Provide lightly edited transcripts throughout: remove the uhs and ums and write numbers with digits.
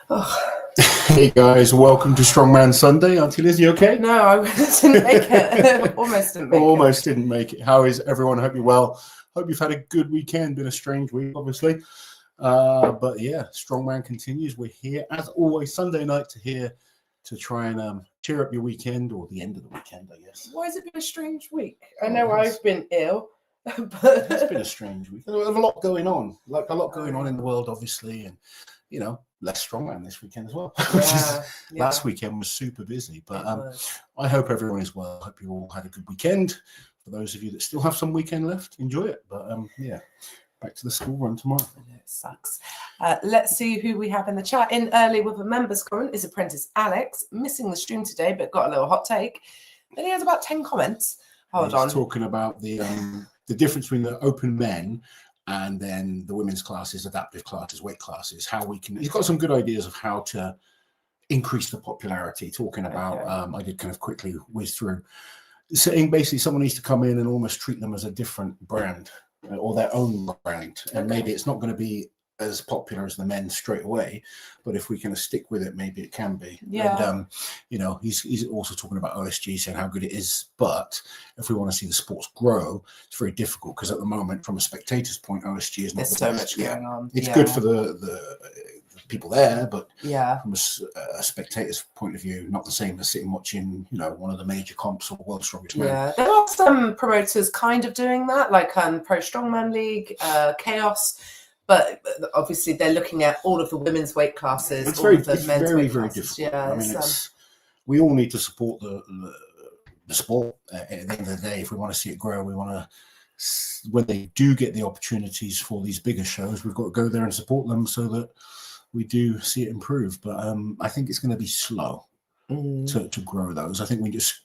Oh. Hey guys, welcome to Strongman Sunday. Auntie Liz, you okay? No, I didn't make it. Almost didn't make it. Almost didn't make it. How is everyone? Hope you're well. Hope you've had a good weekend. Been a strange week, obviously. But yeah, Strongman continues. We're here, as always, Sunday night to try and cheer up your weekend or the end of the weekend, I guess. Why has it been a strange week? I know I've been ill, but It's been a strange week. There's a lot going on. Like a lot going on in the world, obviously, and you know, less Strongman this weekend as well. Last weekend was super busy, but I hope everyone is well. I hope you all had a good weekend. For those of you that still have some weekend left, enjoy it. But yeah, back to the school run tomorrow. It sucks. Let's see who we have in the chat. In early with a members comment is apprentice Alex, missing the stream today, but got a little hot take. Then he has about 10 comments. Hold on. Talking about the difference between the open men and then the women's classes, adaptive classes, weight classes, how we can, he's got some good ideas of how to increase the popularity, talking about, I did kind of quickly whiz through, saying basically someone needs to come in and almost treat them as a different brand or their own brand. And maybe it's not going to be as popular as the men straight away, but if we can stick with it, maybe it can be. And you know, he's also talking about OSG, saying how good it is, but if we want to see the sports grow, it's very difficult because at the moment, from a spectator's point, OSG is not There's so much going on. It's good for the people there, but from a spectator's point of view, not the same as sitting watching, you know, one of the major comps or World's Strongest Men. There are some promoters kind of doing that, like Pro Strongman League, Chaos. But obviously, they're looking at all of the women's weight classes. It's very difficult. Yeah, I mean, we all need to support the sport. At the end of the day, if we want to see it grow, we want to. When they do get the opportunities for these bigger shows, we've got to go there and support them so that we do see it improve. But I think it's going to be slow to grow those. I think we just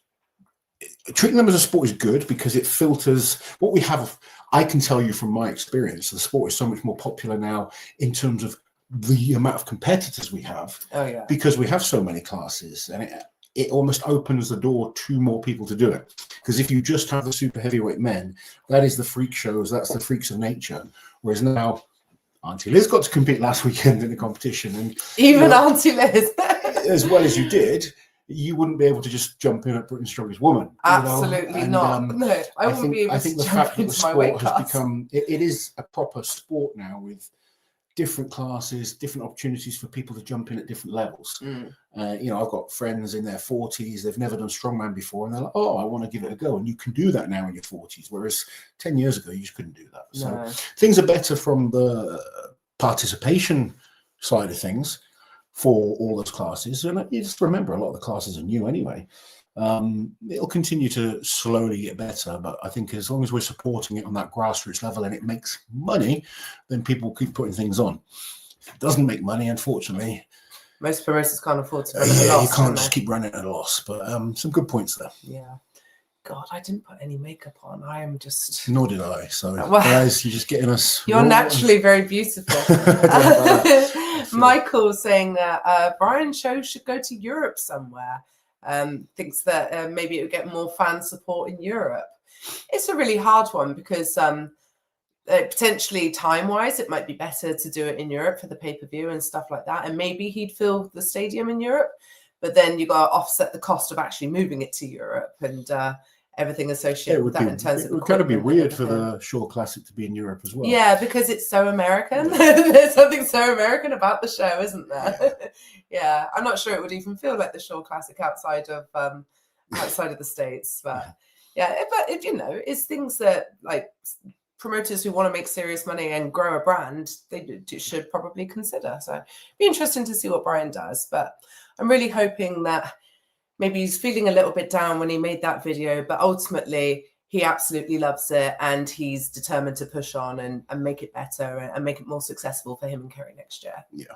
treating them as a sport is good because it filters what we have. I can tell you from my experience, the sport is so much more popular now in terms of the amount of competitors we have. Because we have so many classes, and it almost opens the door to more people to do it. Because if you just have the super heavyweight men, that is the freak shows, that's the freaks of nature. Whereas now, Auntie Liz got to compete last weekend in the competition, and even you know, Auntie Liz, as well as you did. You wouldn't be able to just jump in at Britain's Strongest Woman. Absolutely not. No, I wouldn't be able to the jump fact that into the my weight sport has class. become, it is a proper sport now with different classes, different opportunities for people to jump in at different levels. You know, I've got friends in their 40s, they've never done strongman before, and they're like, oh, I want to give it a go. And you can do that now in your 40s, whereas 10 years ago, you just couldn't do that. So things are better from the participation side of things for all those classes. And you just remember, a lot of the classes are new anyway. It'll continue to slowly get better, but I think as long as we're supporting it on that grassroots level and it makes money, then people keep putting things on. If it doesn't make money, unfortunately, most promoters can't afford to run at a loss. You can't just keep running at a loss. But some good points there. Yeah. God, I didn't put any makeup on. I am just. Nor did I. So, guys, you're just getting us. You're naturally very beautiful. Michael saying that Brian's show should go to Europe somewhere. Thinks that maybe it would get more fan support in Europe. It's a really hard one because potentially time-wise, it might be better to do it in Europe for the pay-per-view and stuff like that. And maybe he'd fill the stadium in Europe. But then you got to offset the cost of actually moving it to Europe and everything associated with that in terms of. It would kind of be weird for the Shaw Classic to be in Europe as well. Yeah, because it's so American. There's something so American about the show, isn't there? Yeah, I'm not sure it would even feel like the Shaw Classic outside of the States. But but if you know, it's things that like promoters who want to make serious money and grow a brand, they should probably consider. So it'd be interesting to see what Brian does. But I'm really hoping that maybe he's feeling a little bit down when he made that video, but ultimately he absolutely loves it and he's determined to push on and make it better and make it more successful for him and Kerry next year. Yeah.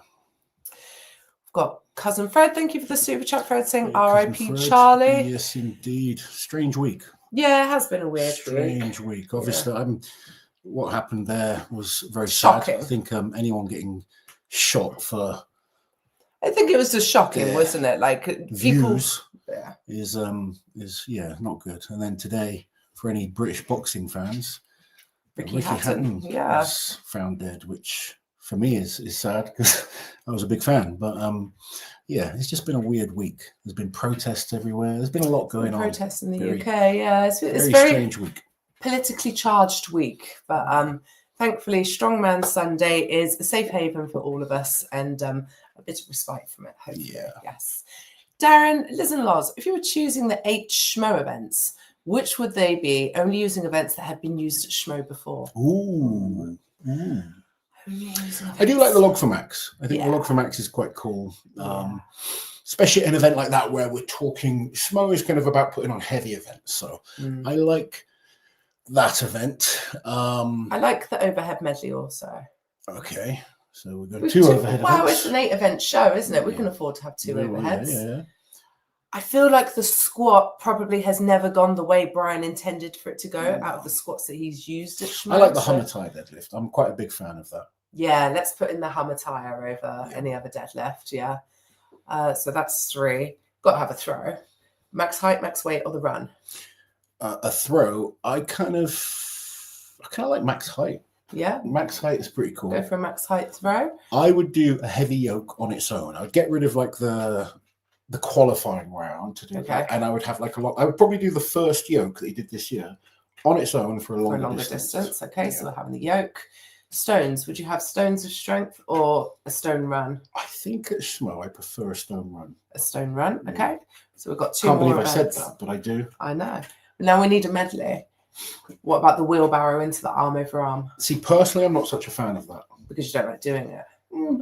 We've got Cousin Fred. Thank you for the super chat, Fred, saying R.I.P. Charlie. Yes, indeed. Strange week. Yeah, it has been a weird Strange week. Obviously, what happened there was very shocking. Sad. I think anyone getting shot for... I think it was just shocking, wasn't it? Like views is not good. And then today, for any British boxing fans, Ricky Hatton was found dead, which for me is sad because I was a big fan. But yeah, it's just been a weird week. There's been protests everywhere. There's been a lot going on. Protests in the UK, yeah. It's very strange week. Politically charged week, but thankfully Strongman Sunday is a safe haven for all of us and a bit of respite from it, hopefully. Yeah. Yes. Darren, Liz and Loz, if you were choosing the 8 Schmo events, which would they be? Only using events that had been used at Schmo before. Ooh. I do like the Log for Max. I think the Log for Max is quite cool. Especially an event like that where we're talking, Schmo is kind of about putting on heavy events. So I like that event. I like the overhead medley also. Okay. So we've got 2 overhead events. Wow, it's an 8 event show, isn't it? We can afford to have 2 overheads. Yeah. I feel like the squat probably has never gone the way Brian intended for it to go out of the squats that he's used at Schmo. I like the Hamataya deadlift. I'm quite a big fan of that. Yeah, let's put in the Hamataya over any other deadlift. Yeah. So that's 3. Got to have a throw. Max height, max weight, or the run? A throw. I kind of like max height. Yeah. Max height is pretty cool. Go for a max height throw. I would do a heavy yoke on its own. I would get rid of like the qualifying round to do that. And I would have like I would probably do the first yoke that he did this year on its own for a longer distance. Okay, so we're having the yoke. Stones. Would you have stones of strength or a stone run? I think at Schmo I prefer a stone run. A stone run. Okay. So we've got 2 more. Can't believe I said that, but I do. I know. Now we need a medley. What about the wheelbarrow into the arm over arm? See, personally, I'm not such a fan of that. Because you don't like doing it.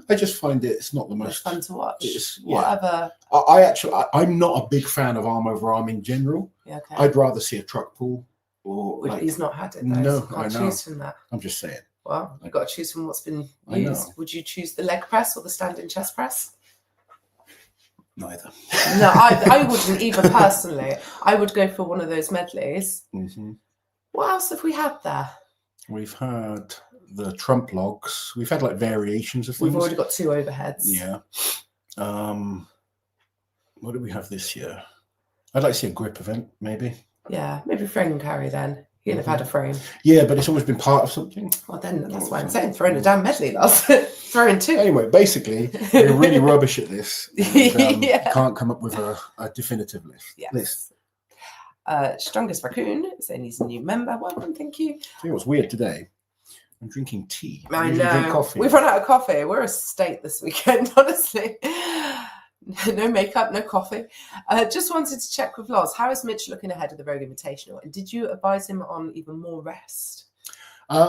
I just find it's not the most fun to watch. Whatever. I'm not a big fan of arm over arm in general. Yeah, okay. I'd rather see a truck pull. Or he's not had it though. No, I know. Choose from that. I'm just saying. Well, you've got to choose from what's been used. Would you choose the leg press or the standing chest press? Neither. No, I wouldn't either personally. I would go for one of those medleys. Mm-hmm. What else have we had there? We've had the trump logs. We've had like variations of things. We've already got 2 overheads. Yeah. What do we have this year? I'd like to see a grip event, maybe. Yeah, maybe frame and carry then. You'd have had a frame. Yeah, but it's always been part of something. Well, then that's why I'm saying throwing a damn medley, Loz. Throwing 2. Anyway, basically, we're really rubbish at this. And, can't come up with a definitive list. Yes. Strongest Raccoon saying he's a new member. Welcome, thank you. I think what's weird today. I'm drinking tea. I know. Drink coffee. We've run out of coffee. We're a state this weekend, honestly. No makeup, no coffee. Just wanted to check with Loz. How is Mitch looking ahead of the Rogue Invitational? And did you advise him on even more rest?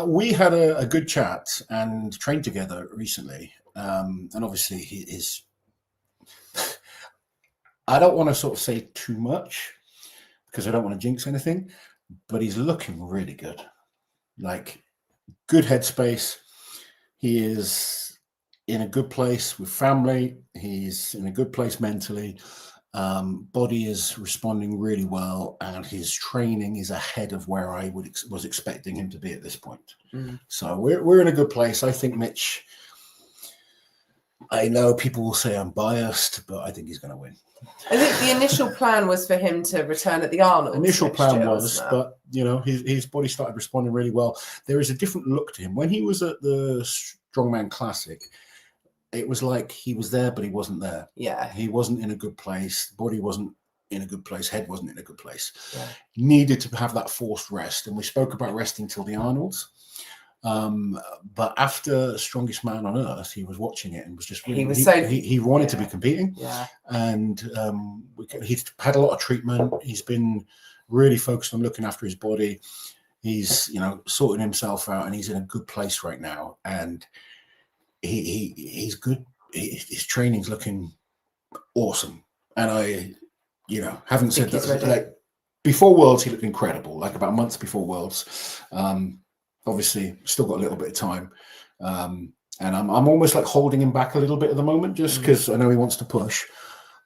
We had a good chat and trained together recently. And obviously he is... I don't want to sort of say too much because I don't want to jinx anything, but he's looking really good. Like, good headspace. He is in a good place with family. He's in a good place mentally. Body is responding really well, and his training is ahead of where I was expecting him to be at this point. So we're in a good place. I think Mitch, I know people will say I'm biased, but I think he's going to win. I think the initial plan was for him to return at the Arnold. Initial plan was, but you know, his body started responding really well. There is a different look to him. When he was at the Strongman Classic, it was like he was there, but he wasn't there. Yeah. He wasn't in a good place. Body wasn't in a good place. Head wasn't in a good place. Yeah. Needed to have that forced rest. And we spoke about resting till the Arnolds. But after Strongest Man on Earth, he was watching it and was just really, he wanted to be competing. Yeah. And he's had a lot of treatment. He's been really focused on looking after his body. He's, you know, sorting himself out, and he's in a good place right now. And he's good. His training's looking awesome. And I, you know, haven't said that. Like, before Worlds, he looked incredible. Like about months before Worlds. Obviously, still got a little bit of time. And I'm almost like holding him back a little bit at the moment, just because I know he wants to push.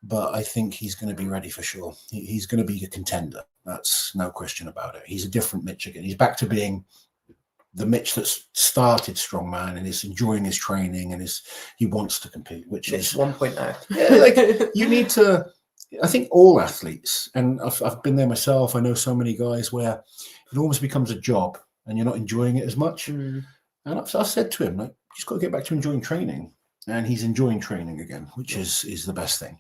But I think he's going to be ready for sure. He's going to be a contender. That's no question about it. He's a different Mitch again. He's back to being the Mitch that started Strongman and is enjoying his training and he wants to compete, which is 1.0. Yeah, like, you need to. I think all athletes, and I've been there myself. I know so many guys where it almost becomes a job and you're not enjoying it as much. And I've said to him, like, just got to get back to enjoying training, and he's enjoying training again, which is the best thing.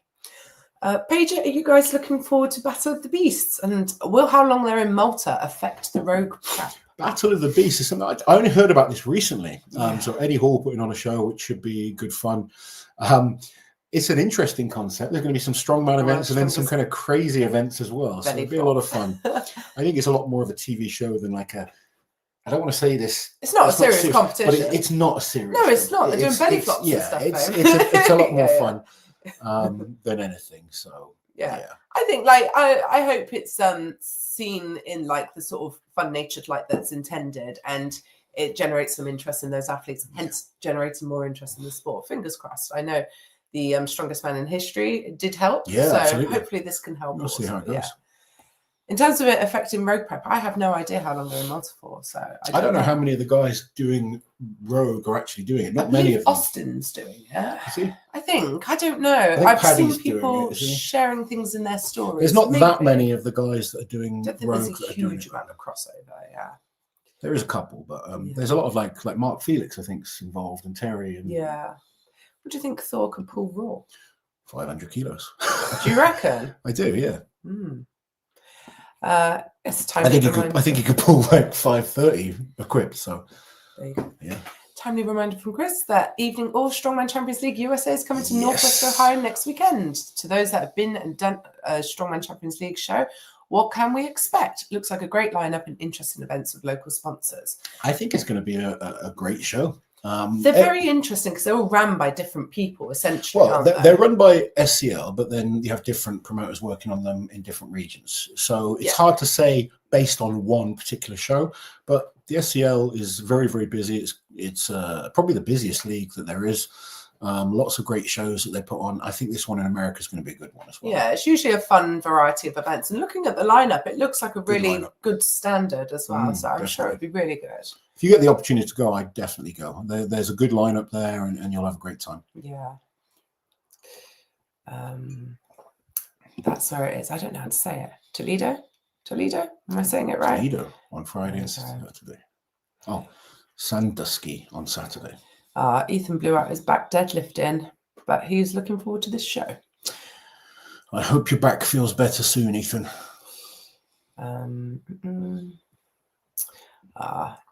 Paige, are you guys looking forward to Battle of the Beasts? And will how long they're in Malta affect the rogue prep? Battle of the Beasts is something I only heard about this recently. So Eddie Hall putting on a show, which should be good fun. It's an interesting concept. There's going to be some strongman events and then some kind of crazy events as well. So it'll be a lot of fun. I think it's a lot more of a TV show than like a. I don't want to say this. It's not a serious competition. But it's not a serious. No, it's not. They're doing belly flops and stuff. It's a lot more fun than anything. So yeah. I think I hope it's seen in like the sort of fun-natured light that's intended, and it generates some interest in those athletes, hence generating more interest in the sport. Fingers crossed. I know the strongest man in history did help. Yeah, so absolutely. Hopefully this can help. We'll see how it goes. Yeah. In terms of it affecting rogue prep, I have no idea how long they're in Malta for. So I don't know how many of the guys doing rogue are actually doing it. Not many of them. Austin's doing it. Is he? I think. I don't know. I've seen people sharing things in their stories. There's not that many of the guys that are doing rogue. I don't think there's a huge amount of crossover. Yeah. There is a couple, but there's a lot of like Mark Felix, I think, is involved, and Terry. And What do you think Thor can pull raw? 500 kilos. Do you reckon? I do, yeah. It's time. I think he could pull like 530 equipped. So there you go. Yeah. Timely reminder from Chris that evening All Strongman Champions League USA is coming to Northwest Ohio next weekend. To those that have been and done a Strongman Champions League show, what can we expect? Looks like a great lineup and interesting events with local sponsors. I think it's going to be a great show. They're very interesting because they're all run by different people, essentially. Well, they're run by SCL, but then you have different promoters working on them in different regions. So it's hard to say based on one particular show, but the SCL is very, very busy. It's probably the busiest league that there is. Lots of great shows that they put on. I think this one in America is going to be a good one as well. Yeah, it's usually a fun variety of events. And looking at the lineup, it looks like a really good standard as well. So I'm sure it'd be really good. If you get the opportunity to go, I'd definitely go. There's a good lineup there, and you'll have a great time. Yeah. That's where it is. I don't know how to say it. Toledo? Am I saying it right? Toledo on Friday and Saturday. Oh, Sandusky on Saturday. Ethan blew out his back deadlifting, but he's looking forward to this show. I hope your back feels better soon, Ethan.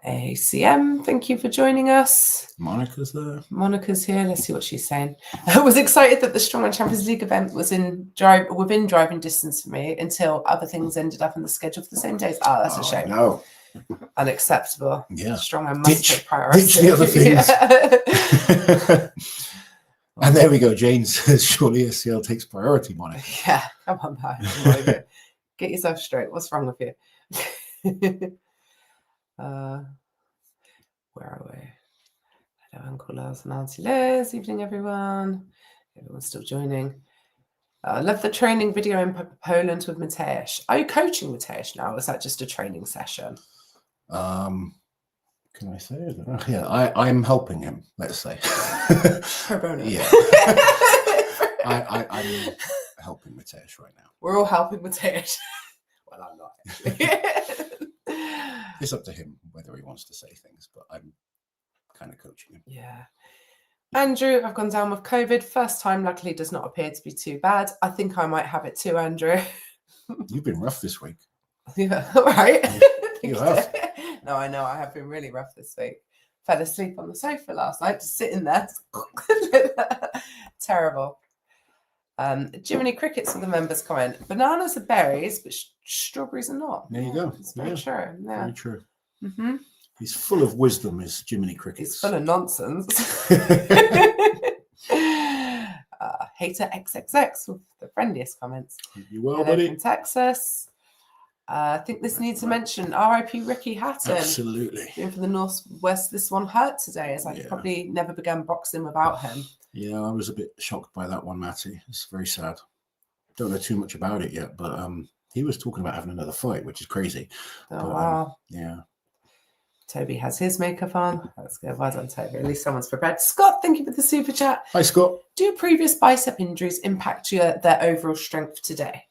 ACM, thank you for joining us. Monica's there. Monica's here. Let's see what she's saying. I was excited that the Strongman Champions League event was within driving distance for me until other things ended up in the schedule for the same days. That's a shame. No. Unacceptable. Yeah. Strongman must take priority. Ditch the other things. And there we go. Jane says, surely SCL takes priority, Monica. Yeah, come on, man. Get yourself straight. What's wrong with you? Where are we? Hello, Uncle Loz and Auntie Liz. Evening, everyone. Everyone's still joining. Love the training video in Poland with Mateusz. Are you coaching Mateusz now, or is that just a training session? Can I say it? Yeah, I'm helping him, let's say. Pro bono. Yeah. I'm helping Mateusz right now. We're all helping Mateusz. Well, I'm not actually. It's up to him whether he wants to say things, but I'm kind of coaching him. Yeah. Andrew, I've gone down with COVID. First time, luckily, does not appear to be too bad. I think I might have it too, Andrew. You've been rough this week. Yeah, all right. You have. No, I know. I have been really rough this week. Fell asleep on the sofa last night, just sitting there. Terrible. Jiminy Crickets with the members comment. Bananas are berries, but strawberries are not. There you go. It's very true. Yeah. Very true. Mm-hmm. He's full of wisdom, is Jiminy Crickets. He's full of nonsense. Hater XXX with the friendliest comments. You well, Hello buddy? From Texas. I think this needs to mention RIP Ricky Hatton. Absolutely. Being from the Northwest, this one hurt today. It's like you probably never began boxing without him. Yeah, I was a bit shocked by that one, Matty. It's very sad. Don't know too much about it yet, but he was talking about having another fight, which is crazy. Oh, but, wow. Yeah. Toby has his makeup on. That's good. Well done, Toby. At least someone's prepared. Scott, thank you for the super chat. Hi, Scott. Do previous bicep injuries impact their overall strength today?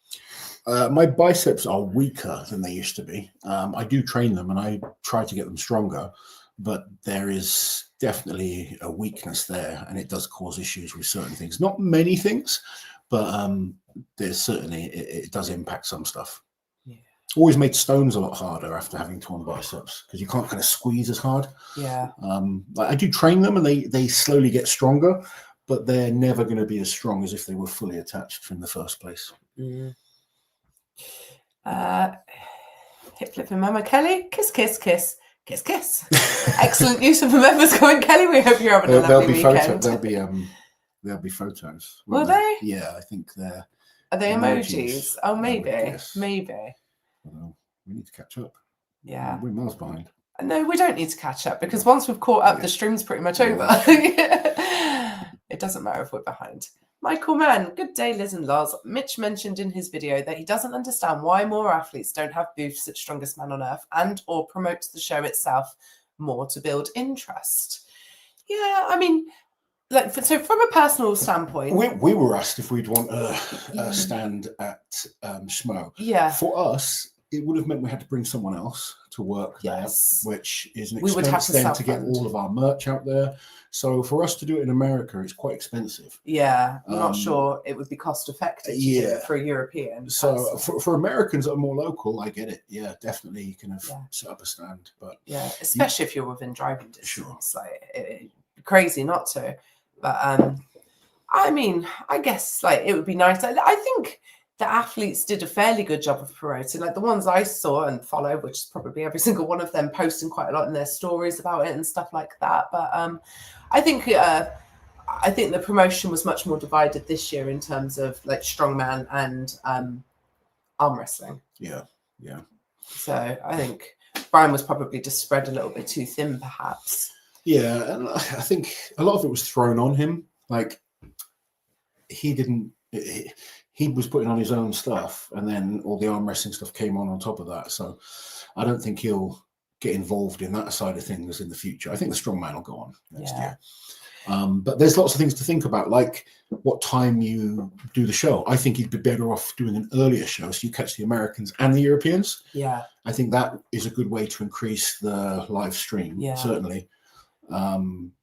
My biceps are weaker than they used to be. I do train them and I try to get them stronger, but there is definitely a weakness there, and it does cause issues with certain things. Not many things, but there's certainly it does impact some stuff. Yeah. Always made stones a lot harder after having torn biceps because you can't kind of squeeze as hard. Yeah. I do train them, and they slowly get stronger, but they're never going to be as strong as if they were fully attached from the first place. Mm. Hip flip from Mama Kelly. Kiss, kiss, kiss. Kiss, kiss. Excellent use of the members going, Kelly. We hope you're having a lovely weekend. There'll be photos. Will they? Yeah, I think they're. Are they emojis? Oh, maybe. Yes. Maybe. Well, we need to catch up. Yeah. We're miles behind. No, we don't need to catch up because once we've caught up, the stream's pretty much over. It doesn't matter if we're behind. Michael Mann, good day, Liz and Loz. Mitch mentioned in his video that he doesn't understand why more athletes don't have booths at Strongest Man on Earth and or promotes the show itself more to build interest. Yeah, I mean, like, so from a personal standpoint, we were asked if we'd want a stand at Schmo. Yeah. For us, it would have meant we had to bring someone else to work there, which is an expense then to get all of our merch out there. So for us to do it in America, it's quite expensive. Yeah, I'm not sure it would be cost effective for a European. So for Americans that are more local, I get it. Yeah, definitely you can have set up a stand. But yeah, especially if you're within driving distance. Sure. Like it'd be crazy not to. But I mean, I guess like it would be nice. I think the athletes did a fairly good job of promoting, like the ones I saw and follow, which is probably every single one of them, posting quite a lot in their stories about it and stuff like that. But I think the promotion was much more divided this year in terms of like strongman and arm wrestling. Yeah. So I think Brian was probably just spread a little bit too thin, perhaps. Yeah, and I think a lot of it was thrown on him. Like he was putting on his own stuff, and then all the arm wrestling stuff came on top of that. So I don't think he'll get involved in that side of things in the future. I think the strongman will go on next year. But there's lots of things to think about, like what time you do the show. I think you'd be better off doing an earlier show so you catch the Americans and the Europeans. Yeah. I think that is a good way to increase the live stream, certainly,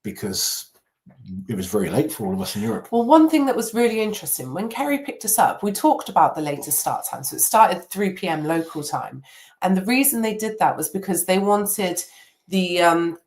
because it was very late for all of us in Europe. Well, one thing that was really interesting, when Kerry picked us up, we talked about the later start time. So it started 3 p.m. local time. And the reason they did that was because they wanted the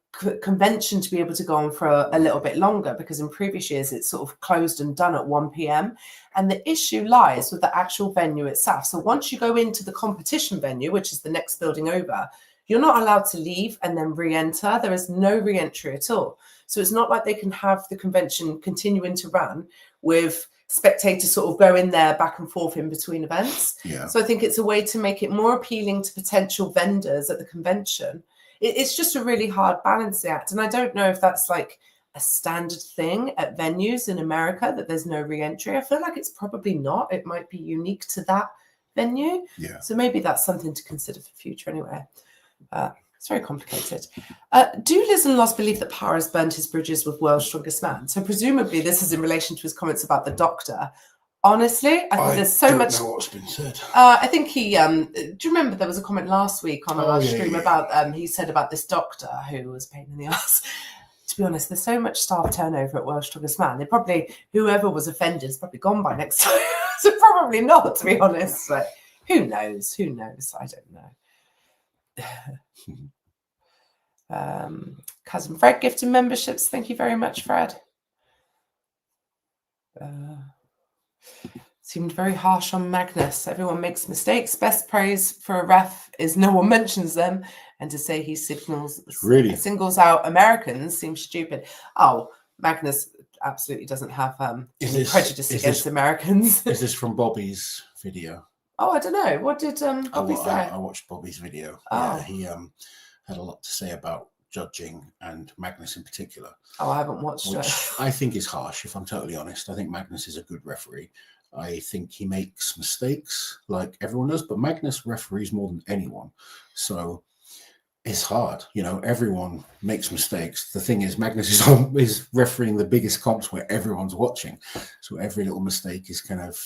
convention to be able to go on for a little bit longer, because in previous years it's sort of closed and done at 1 p.m. And the issue lies with the actual venue itself. So once you go into the competition venue, which is the next building over, you're not allowed to leave and then re-enter. There is no re-entry at all. So it's not like they can have the convention continuing to run with spectators sort of go in there back and forth in between events. Yeah. So I think it's a way to make it more appealing to potential vendors at the convention. It's just a really hard balancing act. And I don't know if that's like a standard thing at venues in America, that there's no re-entry. I feel like it's probably not. It might be unique to that venue. Yeah. So maybe that's something to consider for future anyway. It's very complicated. Do Liz and Loz believe that Power has burned his bridges with World's Strongest Man? So presumably this is in relation to his comments about the doctor. Honestly, I think there's so much. I don't know what's been said. I think he. Do you remember there was a comment last week on our stream about he said about this doctor who was a pain in the ass. To be honest, there's so much staff turnover at World's Strongest Man. They probably, whoever was offended is probably gone by next time. So probably not, to be honest. But who knows? Who knows? I don't know. Cousin Fred gifted memberships. Thank you very much, Fred. Seemed very harsh on Magnus. Everyone makes mistakes. Best praise for a ref is no one mentions them, and to say he singles out Americans seems stupid. Oh, Magnus absolutely doesn't have any prejudice against Americans. Is this from Bobby's video? Oh, I don't know. What did Bobby say? I watched Bobby's video. Oh. Yeah, he had a lot to say about judging and Magnus in particular. Oh, I haven't watched it. I think is harsh, if I'm totally honest. I think Magnus is a good referee. I think he makes mistakes like everyone does, but Magnus referees more than anyone. So it's hard. You know, everyone makes mistakes. The thing is, Magnus is refereeing the biggest comps where everyone's watching. So every little mistake is kind of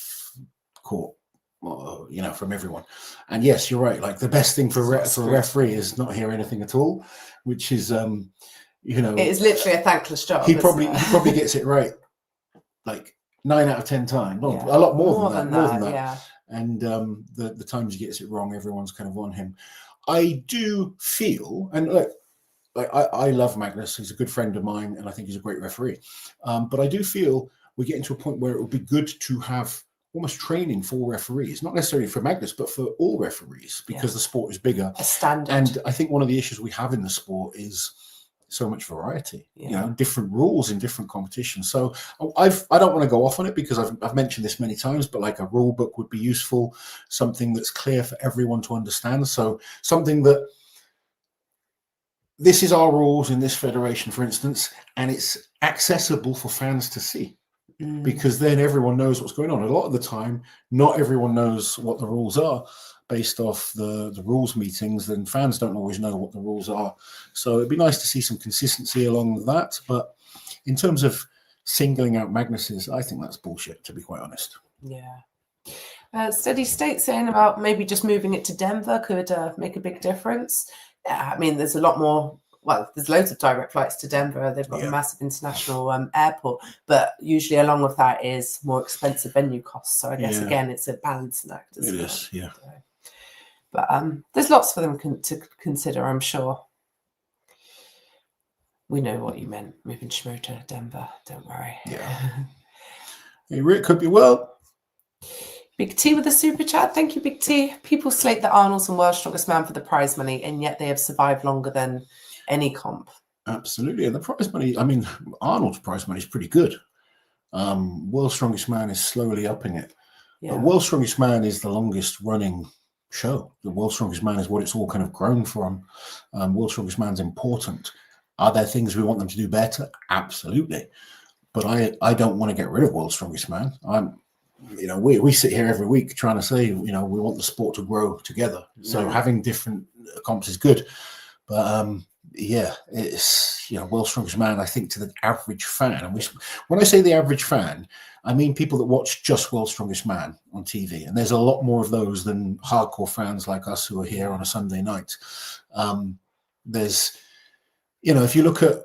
caught from everyone. And yes, you're right. Like the best thing for a referee is not hear anything at all, which is, it is literally a thankless job. He probably gets it right, like 9 out of 10 times. Well, a lot more than that. Yeah. And the times he gets it wrong, everyone's kind of on him. I do feel, and look, like I love Magnus. He's a good friend of mine, and I think he's a great referee. But I do feel we're getting to a point where it would be good to have almost training for referees, not necessarily for Magnus, but for all referees, because the sport is bigger. A standard. And I think one of the issues we have in the sport is so much variety, different rules in different competitions. So I don't want to go off on it because I've mentioned this many times, but like a rule book would be useful, something that's clear for everyone to understand. So something that this is our rules in this federation, for instance, and it's accessible for fans to see. Because then everyone knows what's going on. A lot of the time, not everyone knows what the rules are based off the rules meetings, then fans don't always know what the rules are. So it'd be nice to see some consistency along that. But in terms of singling out Magnus's, I think that's bullshit, to be quite honest. Yeah. Steady State saying about maybe just moving it to Denver could make a big difference. Yeah, I mean, there's a lot more. Well, there's loads of direct flights to Denver. They've got a massive international airport, but usually along with that is more expensive venue costs. So I guess, again, it's a balancing act. It is, yeah. But there's lots for them to consider, I'm sure. We know what you meant, moving Schmo to Denver. Don't worry. Yeah. It could be well. Big T with a super chat. Thank you, Big T. People slate the Arnold's and World's Strongest Man for the prize money, and yet they have survived longer than any comp. Absolutely. And the prize money, I mean, Arnold's prize money is pretty good. World's Strongest Man is slowly upping it. But World's Strongest Man is the longest running show. The World's Strongest Man is what it's all kind of grown from. World's Strongest Man's important. Are there things we want them to do better? Absolutely. But I don't want to get rid of World's Strongest Man. We sit here every week trying to say, we want the sport to grow together. So having different comps is good. But it's World's Strongest Man, I think, to the average fan. And when I say the average fan, I mean people that watch just World's Strongest Man on TV. And there's a lot more of those than hardcore fans like us who are here on a Sunday night. There's, if you look at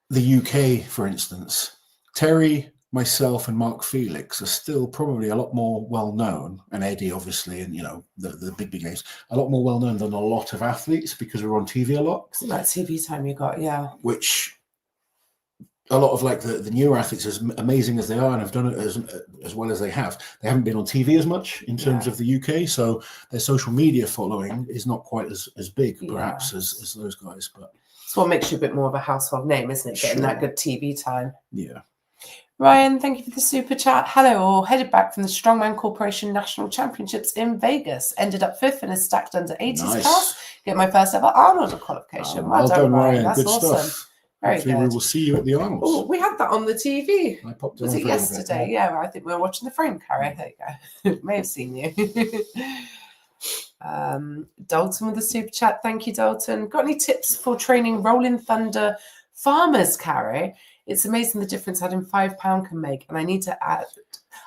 the UK, for instance, Terry, myself, and Mark Felix are still probably a lot more well-known, and Eddie, obviously, and, the big names, a lot more well-known than a lot of athletes because we're on TV a lot. So that TV time you got, Which a lot of like the newer athletes, as amazing as they are and have done it as well as they haven't been on TV as much in terms of the UK. So their social media following is not quite as big, perhaps, as those guys. But it's what makes you a bit more of a household name, isn't it? Getting that good TV time. Yeah. Ryan, thank you for the super chat. Hello all. Headed back from the Strongman Corporation National Championships in Vegas. Ended up 5th in a stacked under 80s class. Get my first ever Arnold qualification. Well done, Ryan. That's good awesome. Stuff. Very Hopefully good. We will see you at the Arnold's. Oh, we had that on the TV. I popped Was it yesterday? Yeah, I think we were watching the frame carry. There you go. May have seen you. Dalton with the super chat. Thank you, Dalton. Got any tips for training Rolling Thunder farmers carry? It's amazing the difference adding £5 can make, and I need to add.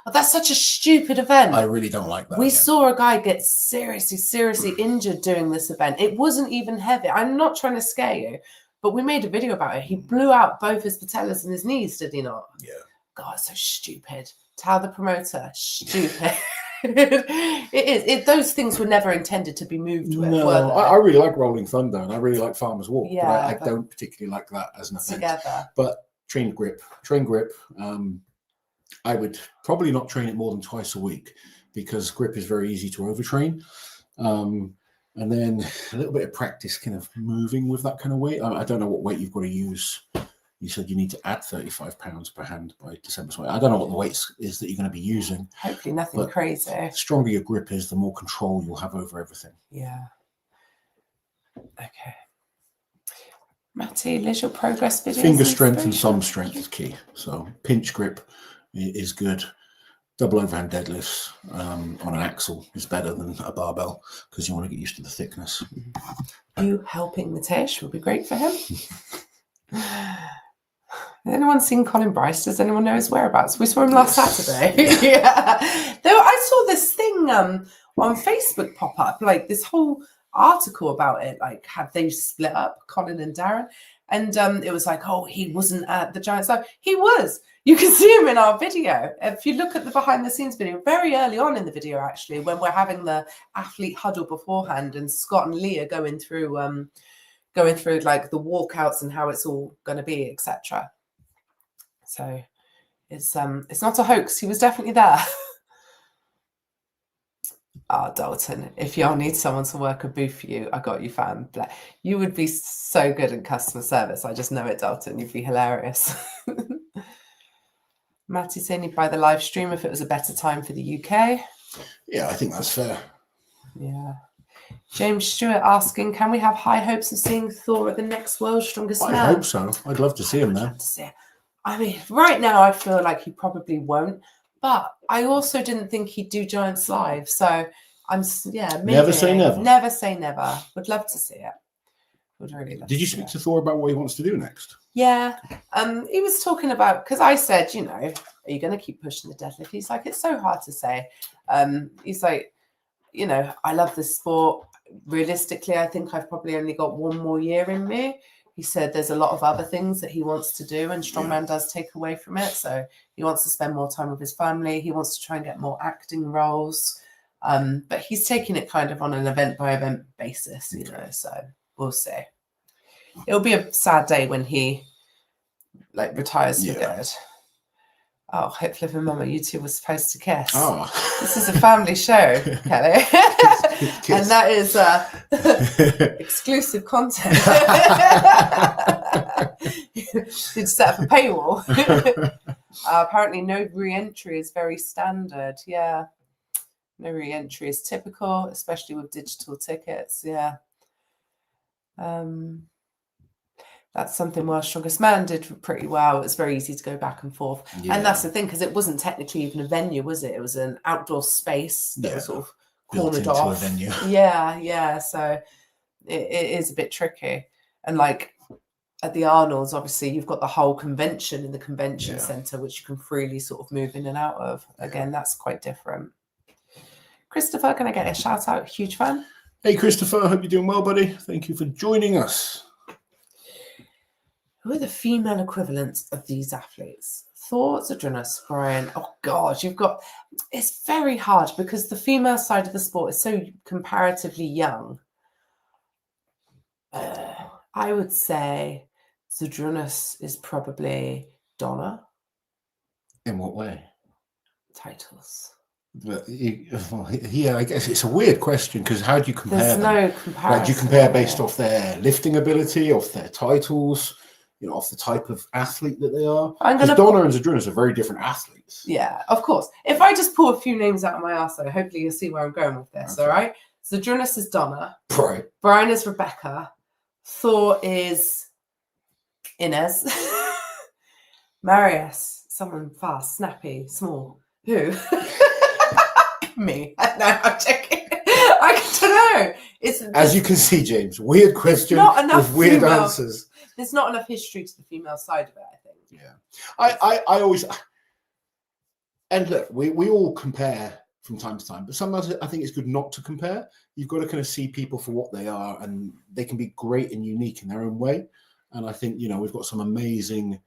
Oh, that's such a stupid event. I really don't like that. We saw a guy get seriously injured doing this event. It wasn't even heavy. I'm not trying to scare you, but we made a video about it. He blew out both his patellas and his knees, did he not? Yeah. God, so stupid. Tell the promoter, stupid. It is. Those things were never intended to be moved with. No, I really like Rolling Thunder and I really like Farmer's Walk. Yeah, but I don't particularly like that as an event. Together. But train grip. I would probably not train it more than twice a week because grip is very easy to overtrain. And then a little bit of practice kind of moving with that kind of weight. I don't know what weight you've got to use. You said you need to add 35 pounds per hand by December. So I don't know what the weight is that you're going to be using. Hopefully nothing crazy. The stronger your grip is, the more control you'll have over everything. Yeah. Okay. Matty, Liz, your progress videos. Finger strength and thumb strength is key. So pinch grip is good. Double overhand deadlifts on an axle is better than a barbell because you want to get used to the thickness. You helping Matesh would be great for him. Has anyone seen Colin Bryce? Does anyone know his whereabouts? We saw him last Saturday. Yeah. I saw this thing on Facebook pop up, like this whole article about it, like have they split up, Colin and Darren? And it was like, oh, he wasn't at the Giants Live. He was. You can see him in our video. If you look at the behind the scenes video, very early on in the video, actually, when we're having the athlete huddle beforehand and Scott and Lee are going through like the walkouts and how it's all going to be, etc. So it's not a hoax. He was definitely there. Oh, Dalton, if y'all need someone to work a booth for you, I got you, fam. You would be so good in customer service. I just know it, Dalton. You'd be hilarious. Matty saying he'd buy the live stream if it was a better time for the UK. Yeah, I think that's fair. Yeah. James Stewart asking, can we have high hopes of seeing Thor at the next World's Strongest Man? I hope so. I'd love to see him there. I mean, right now I feel like he probably won't, but I also didn't think he'd do Giants Live. So maybe. Never say never. Never say never. Would love to see it. Would really love. Did you speak to Thor about what he wants to do next? Yeah. He was talking about, because I said, are you going to keep pushing the deadlift? He's like, it's so hard to say. He's like, I love this sport. Realistically, I think I've probably only got one more year in me. He said there's a lot of other things that he wants to do, and Strongman does take away from it. So he wants to spend more time with his family. He wants to try and get more acting roles. But he's taking it kind of on an event by event basis, so we'll see. It'll be a sad day when he retires for good. Oh, Hope Living Mama, you two were supposed to kiss. Oh. This is a family show, Kelly. And that is exclusive content. You'd set up a paywall. Apparently no re-entry is very standard. Yeah. No re-entry is typical, especially with digital tickets. Yeah. That's something World's Strongest Man did pretty well. It was very easy to go back and forth. Yeah. And that's the thing, because it wasn't technically even a venue, was it? It was an outdoor space that was sort of cornered off. A venue. Yeah. So it is a bit tricky. And at the Arnold's, obviously, you've got the whole convention in the convention centre, which you can freely sort of move in and out of. Again, that's quite different. Christopher, can I get a shout out? Huge fan. Hey, Christopher. I hope you're doing well, buddy. Thank you for joining us. Who are the female equivalents of these athletes? Thor, Zadrunas, Brian. Oh, God, it's very hard because the female side of the sport is so comparatively young. I would say Zadrunas is probably Donna. In what way? Titles. Yeah, I guess it's a weird question because how do you compare There's them? No comparison. Do you compare based off their lifting ability, off their titles? Off the type of athlete that they are. Because Donna and Zadrunas are very different athletes. Yeah, of course. If I just pull a few names out of my arse, though, hopefully you'll see where I'm going with this, all right? Zadrunas is Donna. Right. Brian is Rebecca. Thor is Inez. Marius, someone fast, snappy, small. Who? Me. No, I'm checking. I don't know. As you can see, James, weird question with weird answers. There's not enough history to the female side of it, I think. Yeah. I always, and look, we all compare from time to time, but sometimes I think it's good not to compare. You've got to kind of see people for what they are, and they can be great and unique in their own way. And I think, we've got some amazing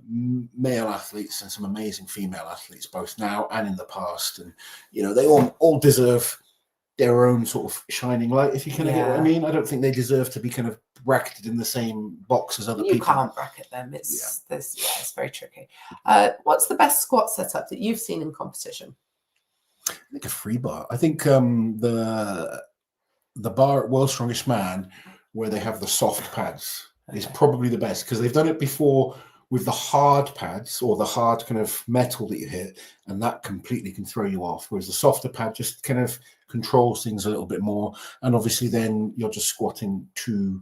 male athletes and some amazing female athletes, both now and in the past. And, they all deserve their own sort of shining light, if you kind of get what I mean. I don't think they deserve to be kind of bracketed in the same box as other people. You can't bracket them. It's very tricky. What's the best squat setup that you've seen in competition? I think a free bar. I think the bar at World's Strongest Man, where they have the soft pads, is probably the best, because they've done it before with the hard pads or the hard kind of metal that you hit, and that completely can throw you off. Whereas the softer pad just kind of controls things a little bit more. And obviously then you're just squatting to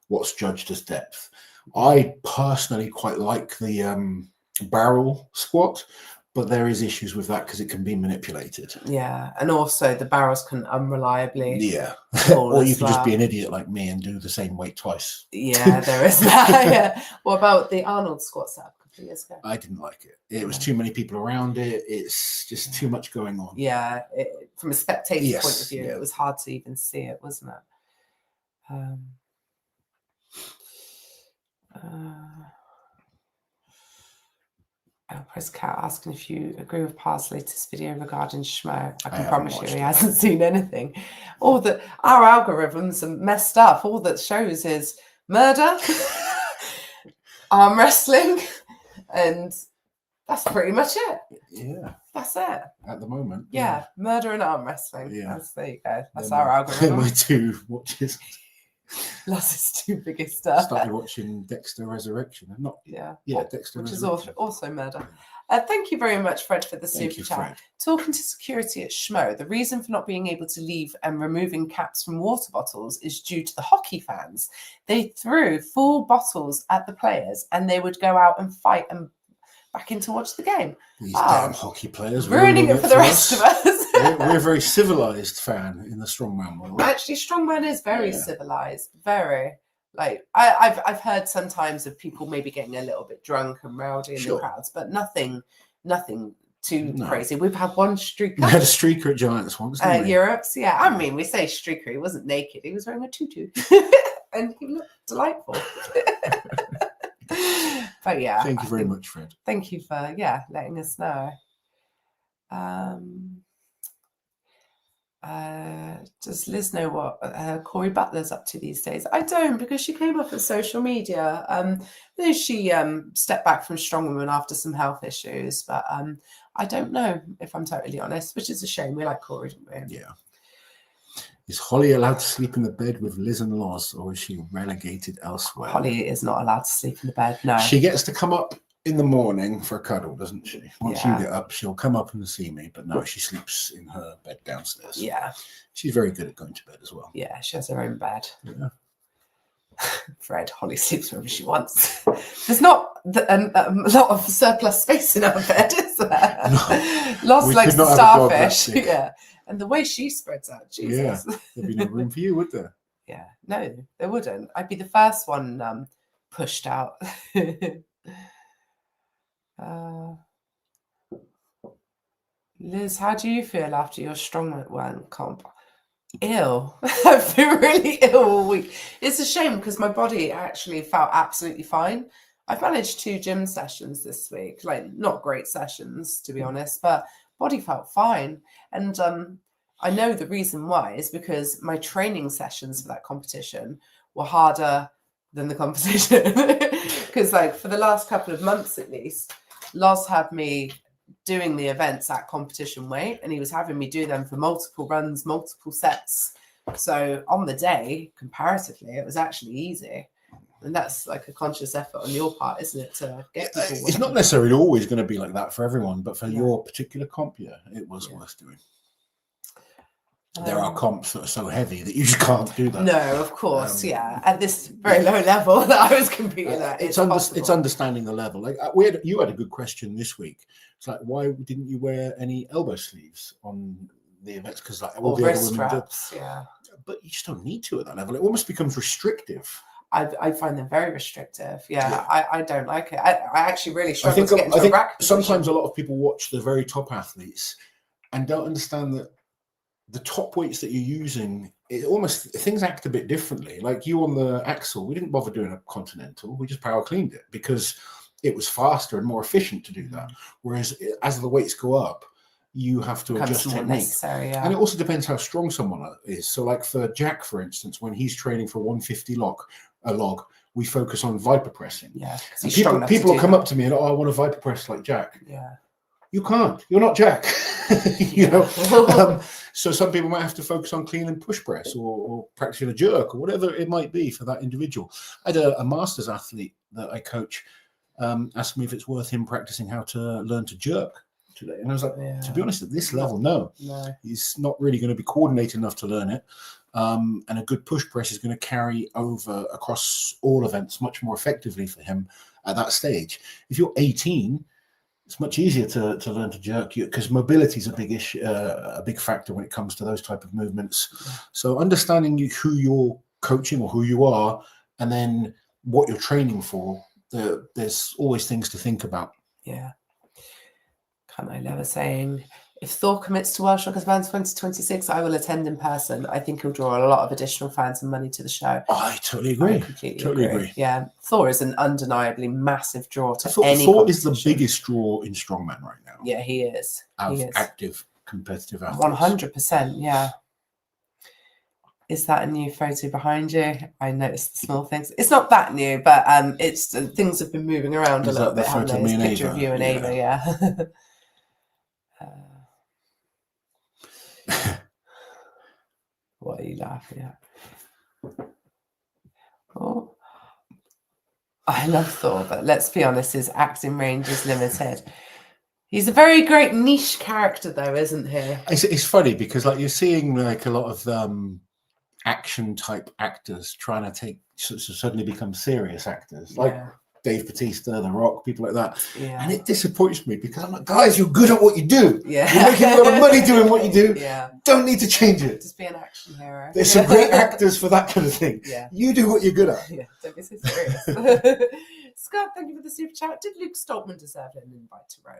what's judged as depth. I personally quite like the barrel squat, but there is issues with that because it can be manipulated. Yeah, and also the barrels can unreliably. Yeah, or you can just be an idiot like me and do the same weight twice. Yeah, there is that. Yeah. What about the Arnold squat setup couple of years ago. I didn't like it. It was too many people around it. It's just too much going on. Yeah, from a spectator point of view, it was hard to even see it, wasn't it? Press Cat asking if you agree with Par's latest video regarding Schmo. I can promise you he hasn't seen anything. All that our algorithms are messed up. All that shows is murder, arm wrestling, and that's pretty much it. Yeah. That's it. At the moment. Yeah. Murder and arm wrestling. Yeah. There you go. That's our algorithm. My 2 watches. Loz's 2 biggest Started watching Dexter Resurrection. Dexter which Resurrection. is also murder. Thank you very much, Fred, for the super chat. Fred. Talking to security at Schmo, the reason for not being able to leave and removing caps from water bottles is due to the hockey fans. They threw full bottles at the players and they would go out and fight and back in to watch the game. These damn hockey players. Ruining it for the rest of us. We're a very civilized fan in the strongman world. Actually, strongman is very civilized. Very. Like I've heard sometimes of people maybe getting a little bit drunk and rowdy in the crowds, but nothing too crazy. We've had one streaker. We had a streaker at Giants once, didn't we? Europe's, yeah. I mean, we say streaker. He wasn't naked. He was wearing a tutu, and he looked delightful. But yeah. Thank you very much, Fred. Thank you for letting us know. Does Liz know what Corey Butler's up to these days? I don't, because she came up at social media. She stepped back from Strongwoman after some health issues, but I don't know, if I'm totally honest, which is a shame. We like Corey, don't we? Yeah. Is Holly allowed to sleep in the bed with Liz and Loz, or is she relegated elsewhere? Holly is not allowed to sleep in the bed, no. She gets to come up in the morning for a cuddle, doesn't she? Once you get up, she'll come up and see me, but no, she sleeps in her bed downstairs. Yeah. She's very good at going to bed as well. Yeah, she has her own bed. Yeah. Fred, Holly sleeps wherever she wants. There's not a lot of surplus space in our bed, is there? No. Loz likes the starfish. Yeah. And the way she spreads out, Jesus. Yeah. There'd be no room for you, would there? Yeah. No, there wouldn't. I'd be the first one pushed out. Liz, how do you feel after your strongman comp? Ill. I've been really ill all week. It's a shame because my body actually felt absolutely fine. I've managed 2 gym sessions this week, like not great sessions to be honest, but body felt fine. And I know the reason why is because my training sessions for that competition were harder than the competition. Because like for the last couple of months at least, Loz had me doing the events at competition weight, and he was having me do them for multiple runs, multiple sets. So on the day, comparatively, it was actually easy. And that's like a conscious effort on your part, isn't it, to get people working? It's not necessarily always going to be like that for everyone, but for your particular comp, it was worth doing. There are comps that are so heavy that you just can't do that. No, of course, at this very low level that I was competing at. It's understanding the level. Like you had a good question this week. It's like, why didn't you wear any elbow sleeves on the events? Because like all the other women straps, do. But you just don't need to at that level. It almost becomes restrictive. I find them very restrictive. I don't like it. I actually really struggle to get into I think a rack position. Sometimes a lot of people watch the very top athletes and don't understand that the top weights that you're using, things act a bit differently. Like you on the axle, we didn't bother doing a continental. We just power cleaned it because it was faster and more efficient to do that. Whereas as the weights go up, you have to adjust technique. And it also depends how strong someone is. So like for Jack, for instance, when he's training for 150 log, we focus on viper pressing. Yeah. People will come up to me and, I want to viper press like Jack. Yeah. You can't. You're not Jack. So some people might have to focus on clean and push press or practicing a jerk or whatever it might be for that individual. I had a masters athlete that I coach ask me if it's worth him practicing how to learn to jerk today. And I was like, to be honest, at this level, no. He's not really going to be coordinated enough to learn it. And a good push press is going to carry over across all events much more effectively for him at that stage. If you're 18, it's much easier to learn to jerk because mobility is a big issue, a big factor when it comes to those type of movements. So understanding who you're coaching or who you are, and then what you're training for there's always things to think about. Yeah. Can't I never saying, if Thor commits to World Strongest Man 2026, I will attend in person. I think he'll draw a lot of additional fans and money to the show. I totally agree. I completely agree. Yeah, Thor is an undeniably massive draw to any Thor is the biggest draw in strongman right now. Yeah, he is. Of active competitive athletes. 100%, yeah. Is that a new photo behind you? I noticed the small things. It's not that new, but it's things have been moving around a little bit, haven't they? It's a picture of you and Ava, yeah. What are you laughing at? Oh, I love Thor, but let's be honest, his acting range is limited. He's a very great niche character, though, isn't he? It's funny because, like, you're seeing like a lot of action type actors trying to suddenly become serious actors, like Dave Bautista, The Rock, people like that. Yeah. And it disappoints me because I'm like, guys, you're good at what you do. Yeah. You're making a lot of money doing what you do. Yeah. Don't need to change it. Just be an action hero. There's some great actors for that kind of thing. Yeah. You do what you're good at. Yeah, don't be so serious. Scott, thank you for the super chat. Did Luke Stoltman deserve an invite to Rogue?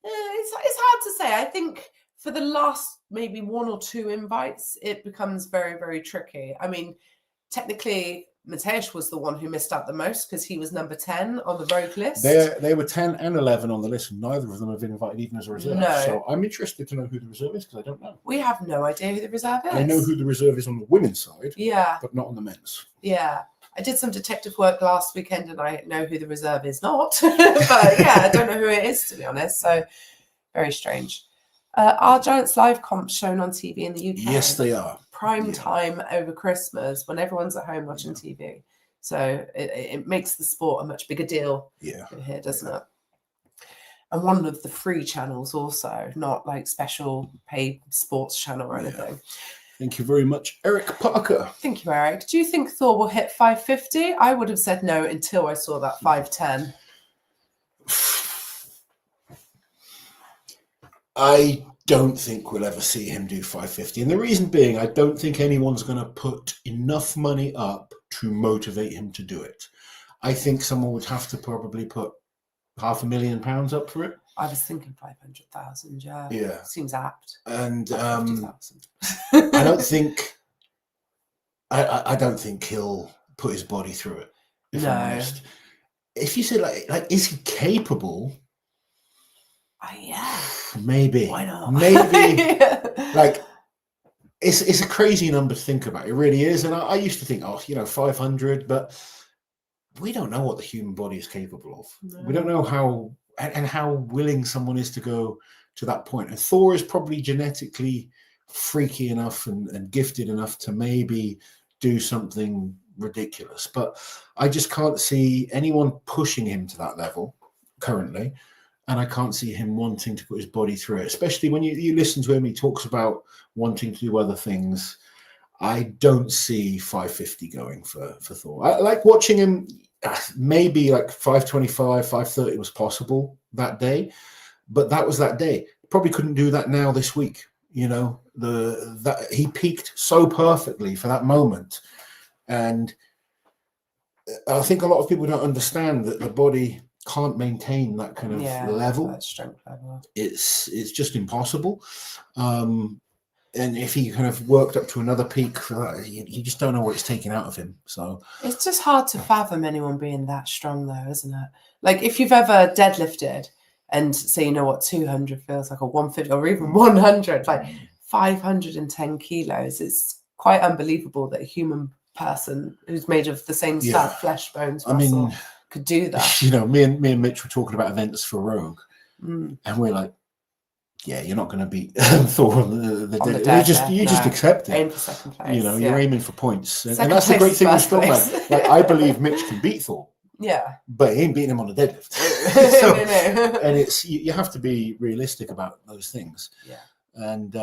It's hard to say. I think for the last maybe 1 or 2 invites, it becomes very, very tricky. I mean, technically, Mateusz was the one who missed out the most because he was number 10 on the Rogue list. They were 10 and 11 on the list, and neither of them have been invited even as a reserve. No. So I'm interested to know who the reserve is because I don't know. We have no idea who the reserve is. I know who the reserve is on the women's side, but not on the men's. Yeah. I did some detective work last weekend and I know who the reserve is not. But yeah, I don't know who it is, to be honest. So very strange. Are Giants live comps shown on TV in the UK? Yes, they are. Prime time over Christmas when everyone's at home watching TV. So it makes the sport a much bigger deal here, doesn't it? And one of the free channels also, not like special paid sports channel or anything. Thank you very much, Eric Parker. Thank you, Eric. Do you think Thor will hit 550? I would have said no until I saw that 510. I don't think we'll ever see him do 550. And the reason being, I don't think anyone's going to put enough money up to motivate him to do it. I think someone would have to probably put £500,000 up for it. I was thinking 500,000. Yeah, seems apt. And I don't think he'll put his body through it. If I'm honest. If you say like, is he capable? Yeah, maybe. Why not? Maybe. Like, it's a crazy number to think about. It really is. And I used to think, 500, but we don't know what the human body is capable of. No. We don't know how willing someone is to go to that point. And Thor is probably genetically freaky enough and gifted enough to maybe do something ridiculous. But I just can't see anyone pushing him to that level currently. And I can't see him wanting to put his body through it, especially when you listen to him. He talks about wanting to do other things. I don't see 550 going for Thor. I like watching him. Maybe like 525, 530 was possible that day, but that was that day. Probably couldn't do that now this week. That he peaked so perfectly for that moment, and I think a lot of people don't understand that the body can't maintain that kind of level. That strength level. It's just impossible. And if he kind of worked up to another peak, you just don't know what it's taking out of him. So it's just hard to fathom anyone being that strong, though, isn't it? Like if you've ever deadlifted and say, 200 feels like a 150 or even 100, like 510 kilos. It's quite unbelievable that a human person who's made of the same stuff, flesh, bones, muscle, could do that. Me and Mitch were talking about events for Rogue, and we're like, yeah, you're not going to beat Thor on the dead. You just accept it. Aim for second place. You're aiming for points, and that's the great thing with Strongman. Like, I believe Mitch can beat Thor. Yeah, but he ain't beating him on the deadlift. No. And it's you have to be realistic about those things. Yeah, and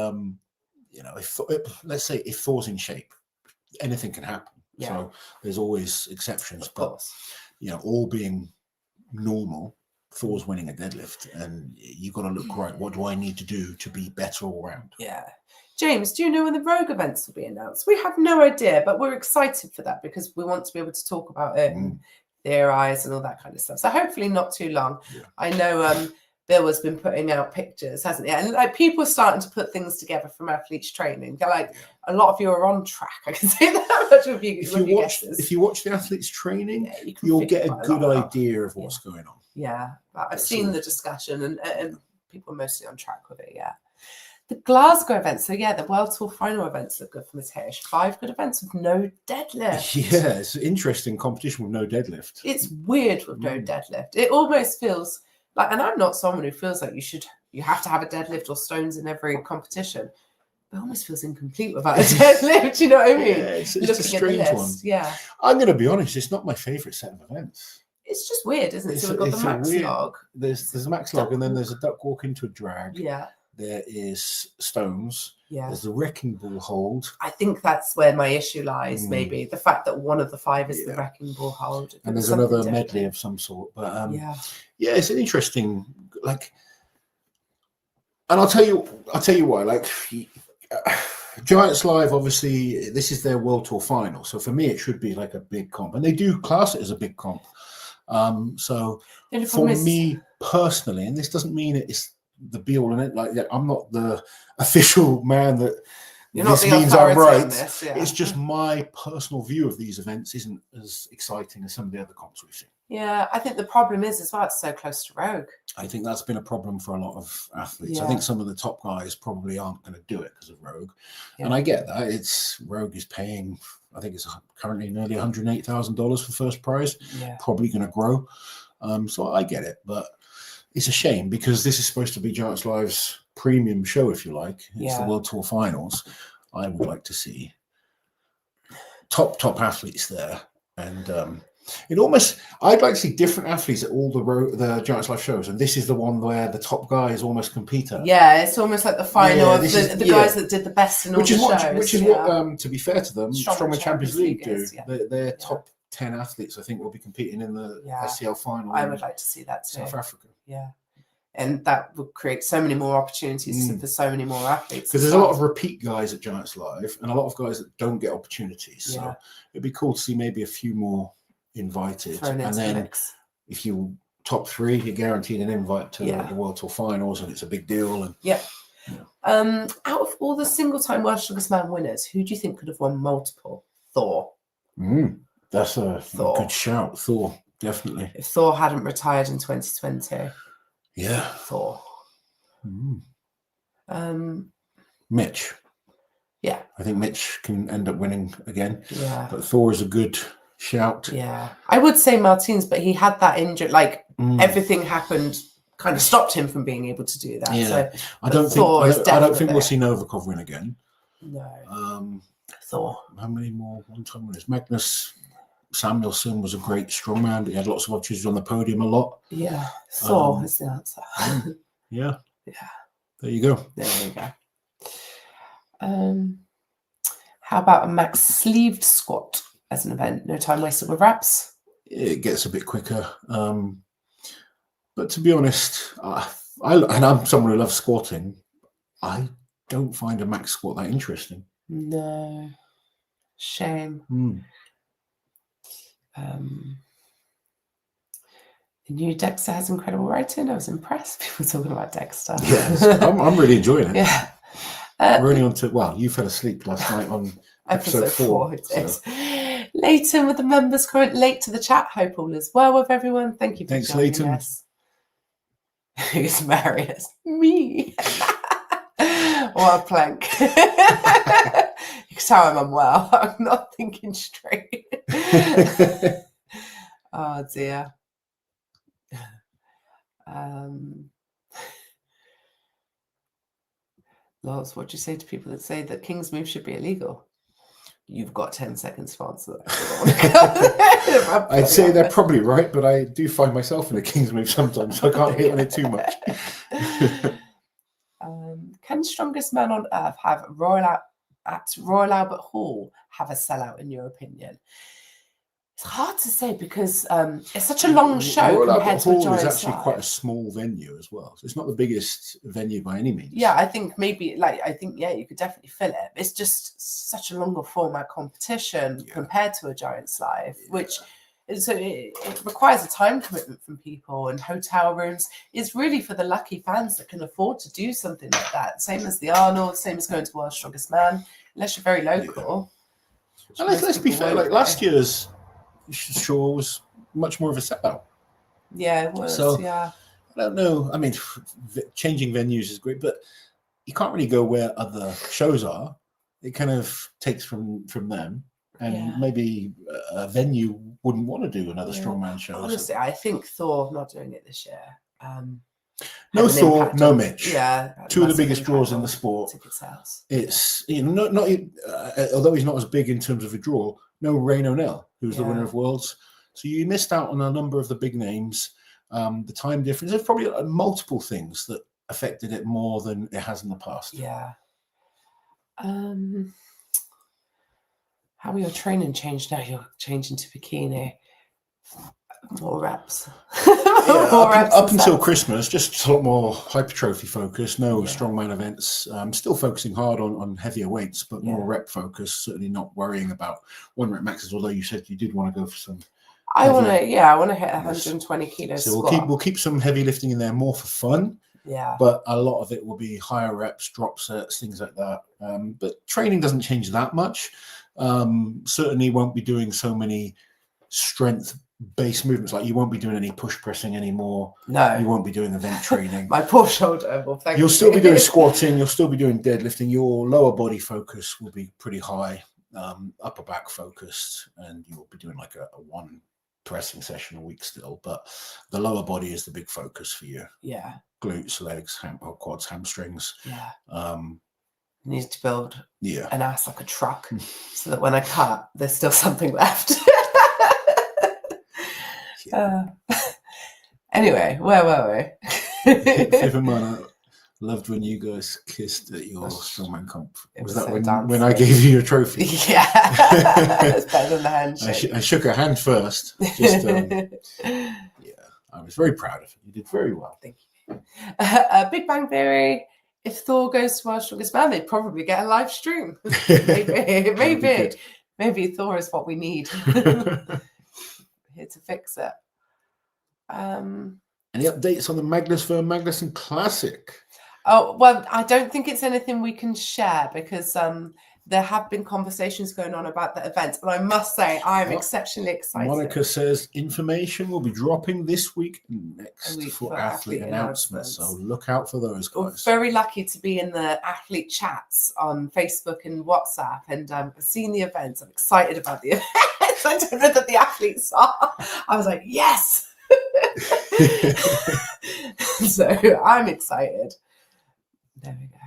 let's say if Thor's in shape, anything can happen. Yeah. So there's always exceptions, but all being normal, Thor's winning a deadlift, and you got to look right. What do I need to do to be better all around? Yeah. James, do you know when the Rogue events will be announced? We have no idea, but we're excited for that because we want to be able to talk about it and ear, eyes, and all that kind of stuff. So hopefully not too long. Yeah. I know Bill has been putting out pictures, hasn't he? And like people are starting to put things together from athletes training. They're like, a lot of you are on track. I can say that much with you. If you watch the athletes training, you'll get a good idea of what's going on. Yeah, I've seen the discussion, and people are mostly on track with it. Yeah. The Glasgow events, so yeah, the World Tour final events look good for Mateusz. 5 good events with no deadlift. Yeah, it's an interesting competition with no deadlift. It's weird with no deadlift. It almost feels like, and I'm not someone who feels like you have to have a deadlift or stones in every competition. It almost feels incomplete without a deadlift. You know what I mean? Yeah, it's a strange one. Yeah, I'm going to be honest. It's not my favourite set of events. It's just weird, isn't it? So we've got the max log. There's a max log, and then there's a duck walk into a drag. Yeah. There is stones. Yeah. There's the wrecking ball hold. I think that's where my issue lies, maybe. The fact that one of the 5 is the wrecking ball hold. And there's another medley of some sort. But yeah, it's an interesting, like, and I'll tell you why, like, Giants Live, obviously, this is their World Tour final. So for me, it should be like a big comp. And they do class it as a big comp. So for me personally, and this doesn't mean it's the be all in it, like I'm not the official man that this means I'm right. It's just my personal view of these events isn't as exciting as some of the other comps we've seen. Yeah, I think the problem is as well, it's so close to Rogue. I think that's been a problem for a lot of athletes. I think some of the top guys probably aren't going to do it because of Rogue. And I get that. Rogue is paying, I think it's currently nearly $108,000 for first prize. Probably going to grow. So I get it, but it's a shame because this is supposed to be Giants Live's premium show, if you like. It's the World Tour Finals. I would like to see top athletes there, and I'd like to see different athletes at all the Giants Live shows, and this is the one where the top guys almost compete at. Yeah, it's almost like the final of the guys that did the best in all the shows. Which is what, to be fair to them, Strongman Champions League do. Their top 10 athletes, I think, will be competing in the SCL final. I would like to see that too. South Africa. Yeah. And that would create so many more opportunities for so many more athletes. Because there's a lot of repeat guys at Giants Live and a lot of guys that don't get opportunities. So it'd be cool to see maybe a few more invited. And then if you top 3, you're guaranteed an invite to the World Tour Finals, and it's a big deal. And out of all the single-time World Strongest Man winners, who do you think could have won multiple? Thor. That's a good shout. Thor, definitely. If Thor hadn't retired in 2020. Yeah. Thor. Mitch. Yeah. I think Mitch can end up winning again. Yeah. But Thor is a good shout. Yeah. I would say Martins, but he had that injury. Like everything happened, kind of stopped him from being able to do that. Yeah. So, I don't think we'll see Novikov win again. No. Thor. How many more one-time winners? Magnus Samuelsson was a great strongman. He had lots of opportunities on the podium a lot. Yeah. Thor is the answer. Yeah. Yeah. There you go. There you go. How about a max sleeved squat as an event? No time wasted with wraps? It gets a bit quicker. But to be honest, I'm someone who loves squatting. I don't find a max squat that interesting. No. Shame. The new Dexter has incredible writing. I was impressed. People talking about Dexter. Yes, I'm really enjoying it. Yeah. We're only on to, you fell asleep last night on episode 4. Leighton with the members comment late to the chat. Hope all is well with everyone. Thank you for Thanks, joining Leighton. us. Who's Marius? Me. What a plank. You can tell I'm unwell. I'm not thinking straight. Oh dear. Loz, what do you say to people that say that King's move should be illegal? You've got 10 seconds to answer that. I'd say they're probably right, but I do find myself in a King's move sometimes, so I can't hit on it too much. Can Strongest Man on Earth have Royal Albert Hall have a sellout, in your opinion? It's hard to say because it's such a long show. Royal Albert Hall is actually quite a small venue as well. So it's not the biggest venue by any means. Yeah, I think maybe you could definitely fill it. It's just such a longer format competition compared to a Giants Live, which it requires a time commitment from people, and hotel rooms is really for the lucky fans that can afford to do something like that. Same as the Arnold, same as going to World's Strongest Man, unless you're very local. And let's be fair, like last year's show was much more of a sellout. Yeah, it was. So, yeah. I don't know. I mean, changing venues is great, but you can't really go where other shows are. It kind of takes from them, and maybe a venue wouldn't want to do another strongman show. Honestly, I think Thor not doing it this year. No Thor, no Mitch. Yeah, two of the biggest draws in the sport. Ticket sales. It's not although he's not as big in terms of a draw. No Rain O'Neill, who's the winner of Worlds. So you missed out on a number of the big names. The time difference. There's probably multiple things that affected it more than it has in the past. Yeah. How will your training change now? You're changing to bikini. More reps. Up until Christmas, just a lot more hypertrophy focus. No strongman events. Still focusing hard on heavier weights, but more rep focus. Certainly not worrying about 1 rep maxes. Although you said you did want to go for some. I want to hit 120 kilos. So we'll keep some heavy lifting in there more for fun. Yeah. But a lot of it will be higher reps, drop sets, things like that. But training doesn't change that much. Certainly won't be doing so many strength-based movements. Like you won't be doing any push pressing anymore. No. You won't be doing event training. My poor shoulder. Well, you'll still be doing squatting. You'll still be doing deadlifting. Your lower body focus will be pretty high, upper back focused, and you'll be doing like a one pressing session a week still. But the lower body is the big focus for you. Yeah. Glutes, legs, quads, hamstrings. Yeah. Need to build an ass like a truck so that when I cut, there's still something left. Anyway, where were we? Flipping man, I loved when you guys kissed at your strongman comp. Was that so when I gave you your trophy? Yeah. It's better than the handshake. I shook her hand first. Just, I was very proud of it. You did very well. Thank you. Big Bang Theory. If Thor goes to World's Strongest Man, they'd probably get a live stream. Maybe Thor is what we need here to fix it. Any updates on the Magnus v Magnuson Classic? Oh, well, I don't think it's anything we can share because there have been conversations going on about the event. And I must say, I'm exceptionally excited. Monica says information will be dropping this week next for athlete announcements. So look out for those guys. We're very lucky to be in the athlete chats on Facebook and WhatsApp. And I've seen the events. I'm excited about the events. I don't know that the athletes are. I was like, yes. So I'm excited. There we go.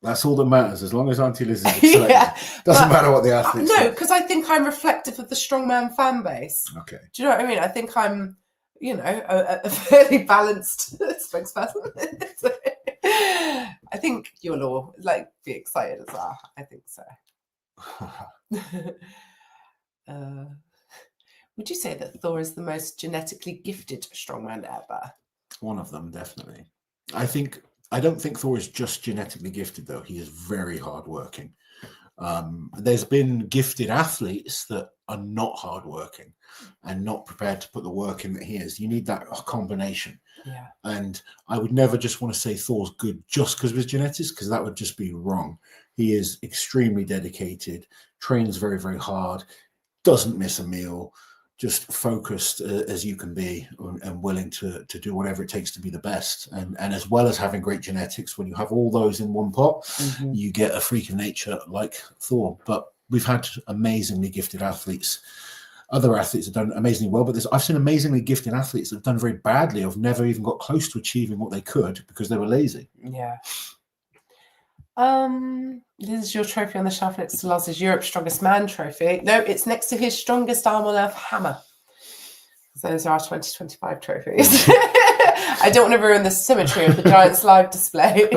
That's all that matters, as long as Auntie Liz is excited. Doesn't matter what the athletes No, because I think I'm reflective of the strongman fan base. Okay. Do you know what I mean? I think I'm, a fairly balanced spokesperson. So, I think you'll all be excited as well. I think so. Would you say that Thor is the most genetically gifted strongman ever? One of them, definitely. I don't think Thor is just genetically gifted, though. He is very hardworking. There's been gifted athletes that are not hardworking and not prepared to put the work in that he is. You need that combination. Yeah. And I would never just want to say Thor's good just because of his genetics, because that would just be wrong. He is extremely dedicated, trains very, very hard, doesn't miss a meal, just focused as you can be and willing to do whatever it takes to be the best. And as well as having great genetics, when you have all those in one pot, you get a freak of nature like Thor. But we've had amazingly gifted athletes. Other athletes have done amazingly well, but I've seen amazingly gifted athletes that have done very badly, have never even got close to achieving what they could because they were lazy. Yeah. This is your trophy on the shelf next to Loz's Europe's Strongest Man trophy. No, it's next to his Strongest Arm on Earth hammer. Those are our 2025 trophies. I don't want to ruin the symmetry of the Giants live display.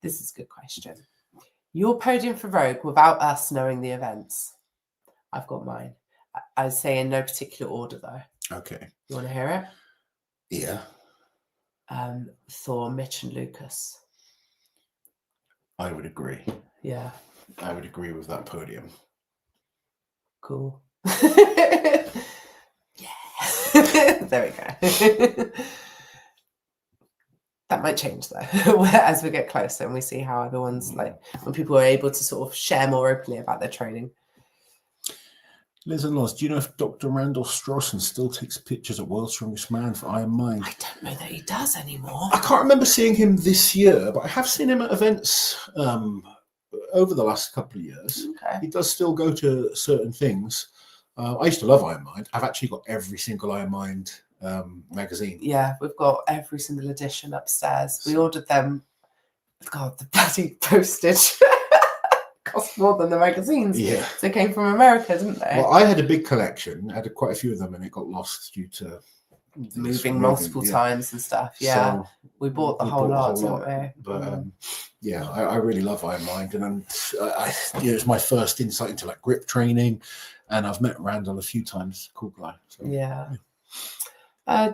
This is a good question. Your podium for Rogue without us knowing the events. I've got mine. I say in no particular order, though. Okay. You want to hear it? Yeah. Thor, Mitch, and Lucas. I would agree. Yeah. I would agree with that podium. Cool. Yeah. There we go. That might change though as we get closer and we see how everyone's like, when people are able to sort of share more openly about their training. Liz and Loz, do you know if Dr. Randall Strawson still takes pictures at World's Strongest Man for Iron Mind? I don't know that he does anymore. I can't remember seeing him this year, but I have seen him at events over the last couple of years. Okay. He does still go to certain things. I used to love Iron Mind. I've actually got every single Iron Mind magazine. Yeah, we've got every single edition upstairs. We ordered them. God, the bloody postage cost more than the magazines. Yeah. So they came from America, didn't they? Well, I had a big collection. I had quite a few of them, and it got lost due to moving multiple times and stuff. Yeah, so we bought the whole lot, didn't we? But yeah, I really love Iron Mind, and it's my first insight into like grip training, and I've met Randall a few times. Cool guy. So, yeah.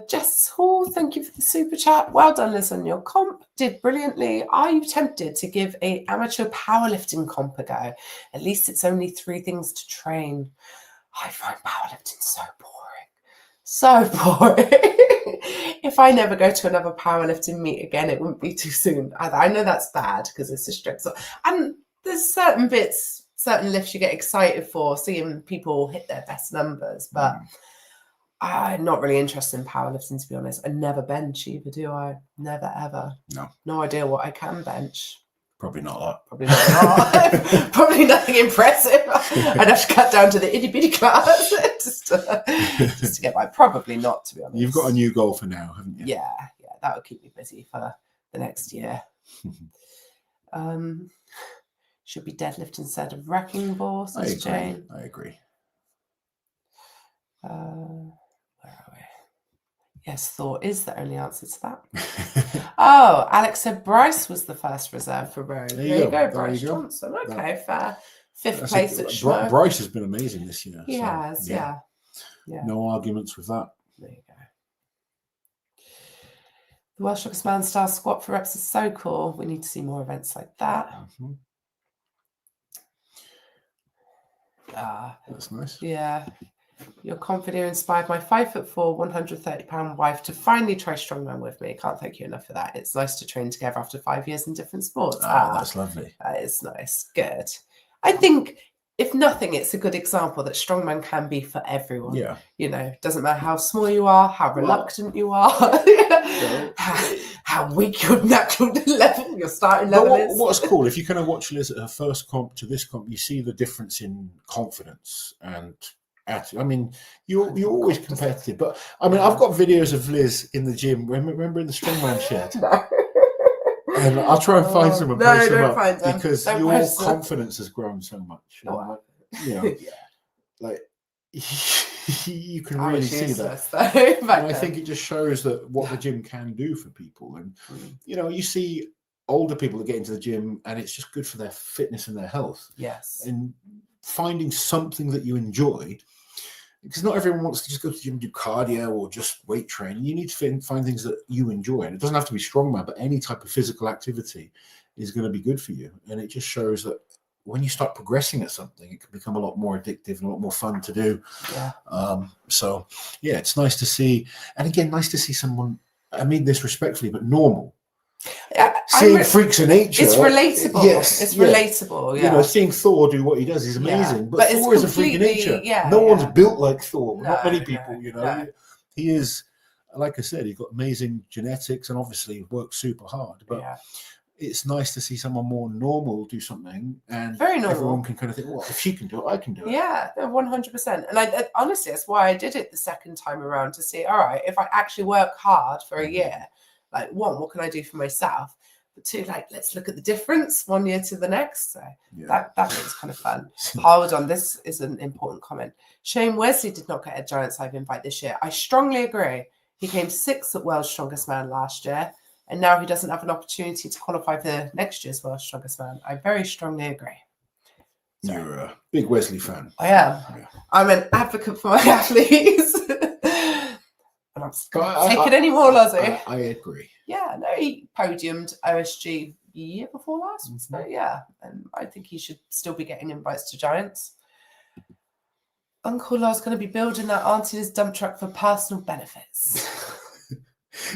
Jess Hall, thank you for the super chat. Well done, Liz, on your comp. Did brilliantly. Are you tempted to give a amateur powerlifting comp a go? At least it's only 3 things to train. I find powerlifting so boring. So boring. If I never go to another powerlifting meet again, it wouldn't be too soon. I know that's bad because it's a strict. And there's certain bits, certain lifts you get excited for, seeing people hit their best numbers, but I'm not really interested in powerlifting, to be honest. I never bench either, do I? Never, ever. No idea what I can bench. Probably not a lot. Probably not a lot. Probably nothing impressive. I'd have to cut down to the itty bitty class just to get by. Probably not, to be honest. You've got a new goal for now, haven't you? Yeah, that would keep me busy for the next year. Should be deadlift instead of wrecking ball, says Jane. I agree. Where are we? Yes, Thor is the only answer to that. Oh, Alex said Bryce was the first reserve for Rome. There you go, Bryce Johnson. Okay, fair. 5th place at Schmo. Bryce has been amazing this year. He has, yeah. No arguments with that. There you go. The World Strongest Man style squat for reps is so cool. We need to see more events like that. That's nice. Yeah. Your confidence inspired my 5'4", 130-pound wife to finally try strongman with me. Can't thank you enough for that. It's nice to train together after 5 years in different sports. That's lovely. That is nice. Good. I think, if nothing, it's a good example that strongman can be for everyone. Yeah. You know, doesn't matter how small you are, how reluctant you are, how weak your natural level, your starting level is. What's cool, if you kind of watch Liz at her first comp to this comp, you see the difference in confidence and I mean, you're always competitive, but I mean, I've got videos of Liz in the gym. Remember in the strongman shed? No. And I'll try and find some and post them up because your confidence has grown so much. Like you can really see that. And I think it just shows that what the gym can do for people. And you see older people that get into the gym, and it's just good for their fitness and their health. Yes. And finding something that you enjoy, because not everyone wants to just go to the gym and do cardio or just weight training. You need to find things that you enjoy, and it doesn't have to be strongman, but any type of physical activity is going to be good for you. And it just shows that when you start progressing at something, it can become a lot more addictive and a lot more fun to do. So it's nice to see, and again, nice to see someone, I mean this respectfully, but normal. Seeing freaks of nature, it's relatable. Yes, it's relatable. Yeah, seeing Thor do what he does is amazing. But Thor is a freak of nature. No one's built like Thor. Not many people. He is, like I said, he's got amazing genetics and obviously works super hard. But it's nice to see someone more normal do something, and very normal. Everyone can kind of think, well, if she can do it, I can do it. Yeah, 100%. And I honestly, that's why I did it the second time around, to see, all right, if I actually work hard for a year. Like, 1, what can I do for myself? But 2, like, let's look at the difference 1 year to the next. So that was kind of fun. Hold on, this is an important comment. Shane Wesley did not get a Giant Size invite this year. I strongly agree. He came 6th at World's Strongest Man last year, and now he doesn't have an opportunity to qualify for next year's World's Strongest Man. I very strongly agree. You're a big Wesley fan. I am. Yeah. I'm an advocate for my athletes. And I'm just not take it anymore, Lozzie. I agree. Yeah, no, he podiumed OSG the year before last. So, and I think he should still be getting invites to Giants. Uncle Loz going to be building that Auntie Liz dump truck for personal benefits. Do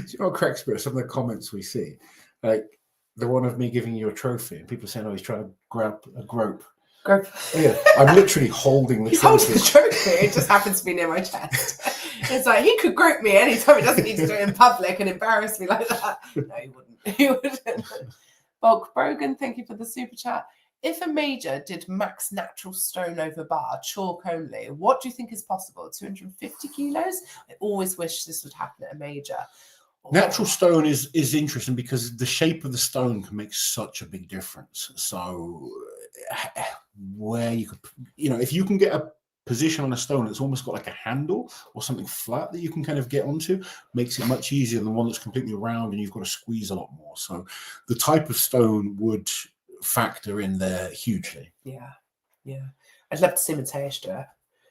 you know what cracks me? Some of the comments we see, like the one of me giving you a trophy, and people saying, "Oh, he's trying to grab a grope." Yeah, I'm literally holding the trophy. Holding the trophy. It just happens to be near my chest. It's like he could grope me anytime. He doesn't need to do it in public and embarrass me like that. No, he wouldn't. He wouldn't. Bulk Brogan, thank you for the super chat. If a major did max natural stone over bar, chalk only, what do you think is possible? 250 kilos? I always wish this would happen at a major. Natural stone is interesting because the shape of the stone can make such a big difference. So where you could, if you can get a position on a stone that's almost got like a handle or something flat that you can kind of get onto, makes it much easier than one that's completely round and you've got to squeeze a lot more. So the type of stone would factor in there hugely. Yeah. I'd love to see Mateus do it.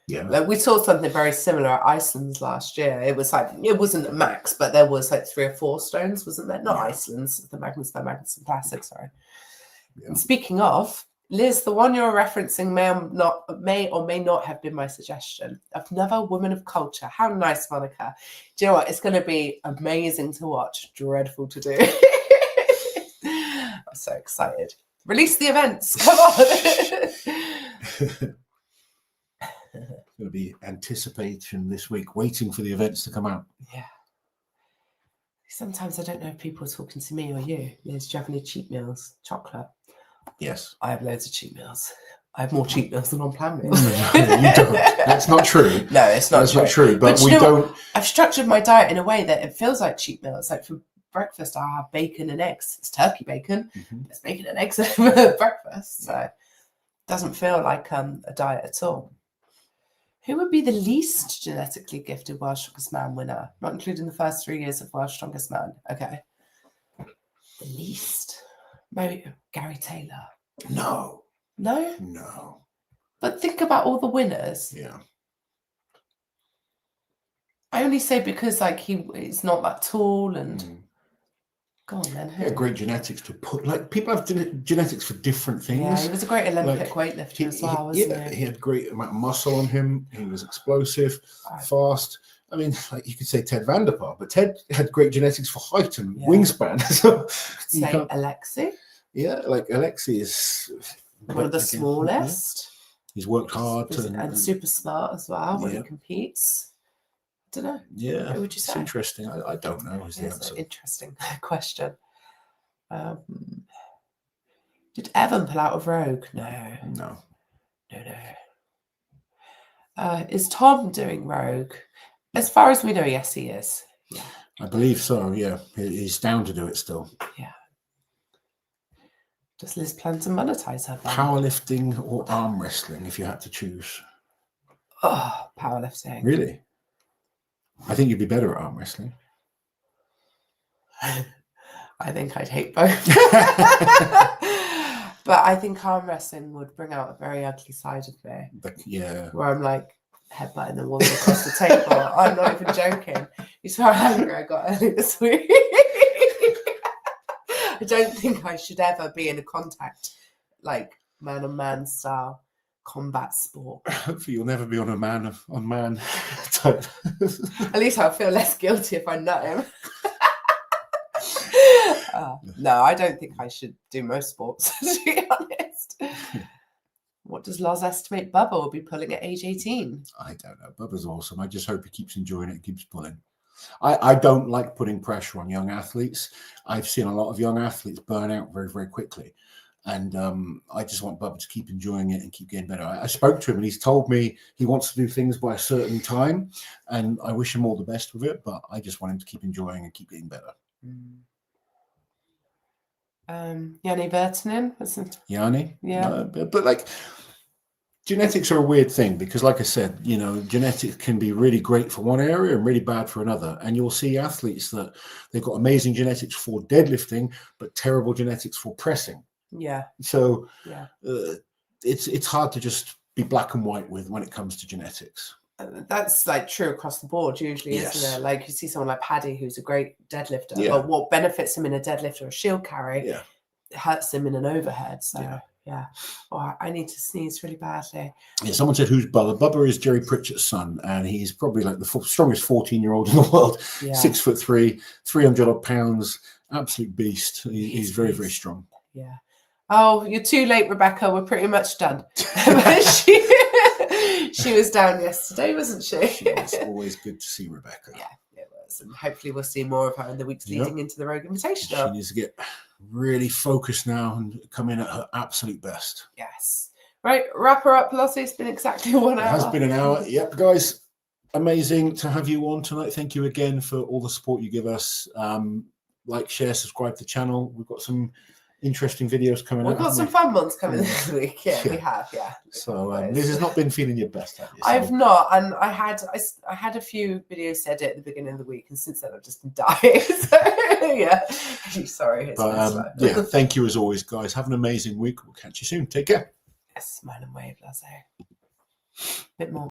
Yeah. Like we saw something very similar at Iceland's last year. It was like, it wasn't a max, but there was like 3 or 4 stones, wasn't there? Not Iceland's, the Magnus Classic, sorry. Yeah. And speaking of, Liz, the one you're referencing may or may not have been my suggestion. Another woman of culture. How nice, Monica. Do you know what? It's going to be amazing to watch, dreadful to do. I'm so excited. Release the events. Come on. Going to be anticipation this week, waiting for the events to come out. Yeah. Sometimes I don't know if people are talking to me or you. Liz, do you have any cheat meals? Chocolate? Yes. I have loads of cheat meals. I have more cheat meals than on-plan meals. You don't. That's not true. No, it's not true. Not true. But we don't. I've structured my diet in a way that it feels like cheat meals. Like for breakfast, I have bacon and eggs. It's turkey bacon. Mm-hmm. It's bacon and eggs for breakfast. So it doesn't feel like a diet at all. Who would be the least genetically gifted World's Strongest Man winner? Not including the first 3 years of World's Strongest Man. Okay. The least. Maybe Gary Taylor. No. But think about all the winners. Yeah. I only say because like he's not that tall and go on then. Yeah, great genetics to put. Like people have genetics for different things. Yeah, he was a great Olympic weightlifter as well, wasn't he? He had great amount of muscle on him. He was explosive, fast. I mean, like you could say Ted Vanderpoel, but Ted had great genetics for height and wingspan. So say Alexi. Yeah, like Alexi is one of the smallest. Yeah. He's worked hard and super smart as well when he competes. I don't know. Yeah, what would you say? It's interesting. I don't know. Is the answer. An interesting question. Did Evan pull out of Rogue? No. Is Tom doing Rogue? As far as we know, yes, he is. Yeah, I believe so. Yeah, he's down to do it still. Yeah. Does Liz plan to monetize her? Powerlifting or arm wrestling, if you had to choose? Oh, powerlifting. Really? I think you'd be better at arm wrestling. I think I'd hate both. But I think arm wrestling would bring out a very ugly side of me. Yeah. Where I'm like headbutting the wall across the table. I'm not even joking. You saw how angry I got earlier this week. I don't think I should ever be in a contact, like man-on-man style combat sport. Hopefully you'll never be on a man-on-man type. At least I'll feel less guilty if I nut him. No, I don't think I should do most sports, to be honest. What does Loz estimate Bubba will be pulling at age 18? I don't know. Bubba's awesome. I just hope he keeps enjoying it and keeps pulling. I don't like putting pressure on young athletes. I've seen a lot of young athletes burn out very, very quickly. And I just want Bubba to keep enjoying it and keep getting better. I spoke to him and he's told me he wants to do things by a certain time. And I wish him all the best with it. But I just want him to keep enjoying and keep getting better. Yanni Vertinen? Yanni? Yeah. No, but like... genetics are a weird thing because, like I said, genetics can be really great for one area and really bad for another. And you'll see athletes that they've got amazing genetics for deadlifting, but terrible genetics for pressing. Yeah. So it's hard to just be black and white with when it comes to genetics. That's like true across the board usually, isn't it? Like you see someone like Paddy who's a great deadlifter, but what benefits him in a deadlift or a shield carry hurts him in an overhead. So Yeah. Oh, I need to sneeze really badly. Yeah, someone said, who's Bubba? Bubba is Jerry Pritchett's son, and he's probably like the strongest 14-year-old in the world. Yeah. 6'3", 300 odd pounds, absolute beast. He's very, very strong. Yeah. Oh, you're too late, Rebecca. We're pretty much done. She was down yesterday, wasn't she? It's always good to see Rebecca. Yeah, it was. And hopefully we'll see more of her in the weeks leading into the Rogue Invitational. She needs to get really focused now and come in at her absolute best. Yes. Right, wrap her up, Lossie. It's been exactly 1 hour. It has been an hour. Yep, guys. Amazing to have you on tonight. Thank you again for all the support you give us. Like, share, subscribe to the channel. We've got some interesting videos coming out. We've got some fun ones coming this week. Yeah, we have. Yeah. So Liz has not been feeling your best, have you? So. I've not, and I had a few videos said it at the beginning of the week, and since then I've just been dying. So yeah, sorry. But yeah, thank you as always, guys. Have an amazing week. We'll catch you soon. Take care. Yes, smile and wave, Lazo. Bit more.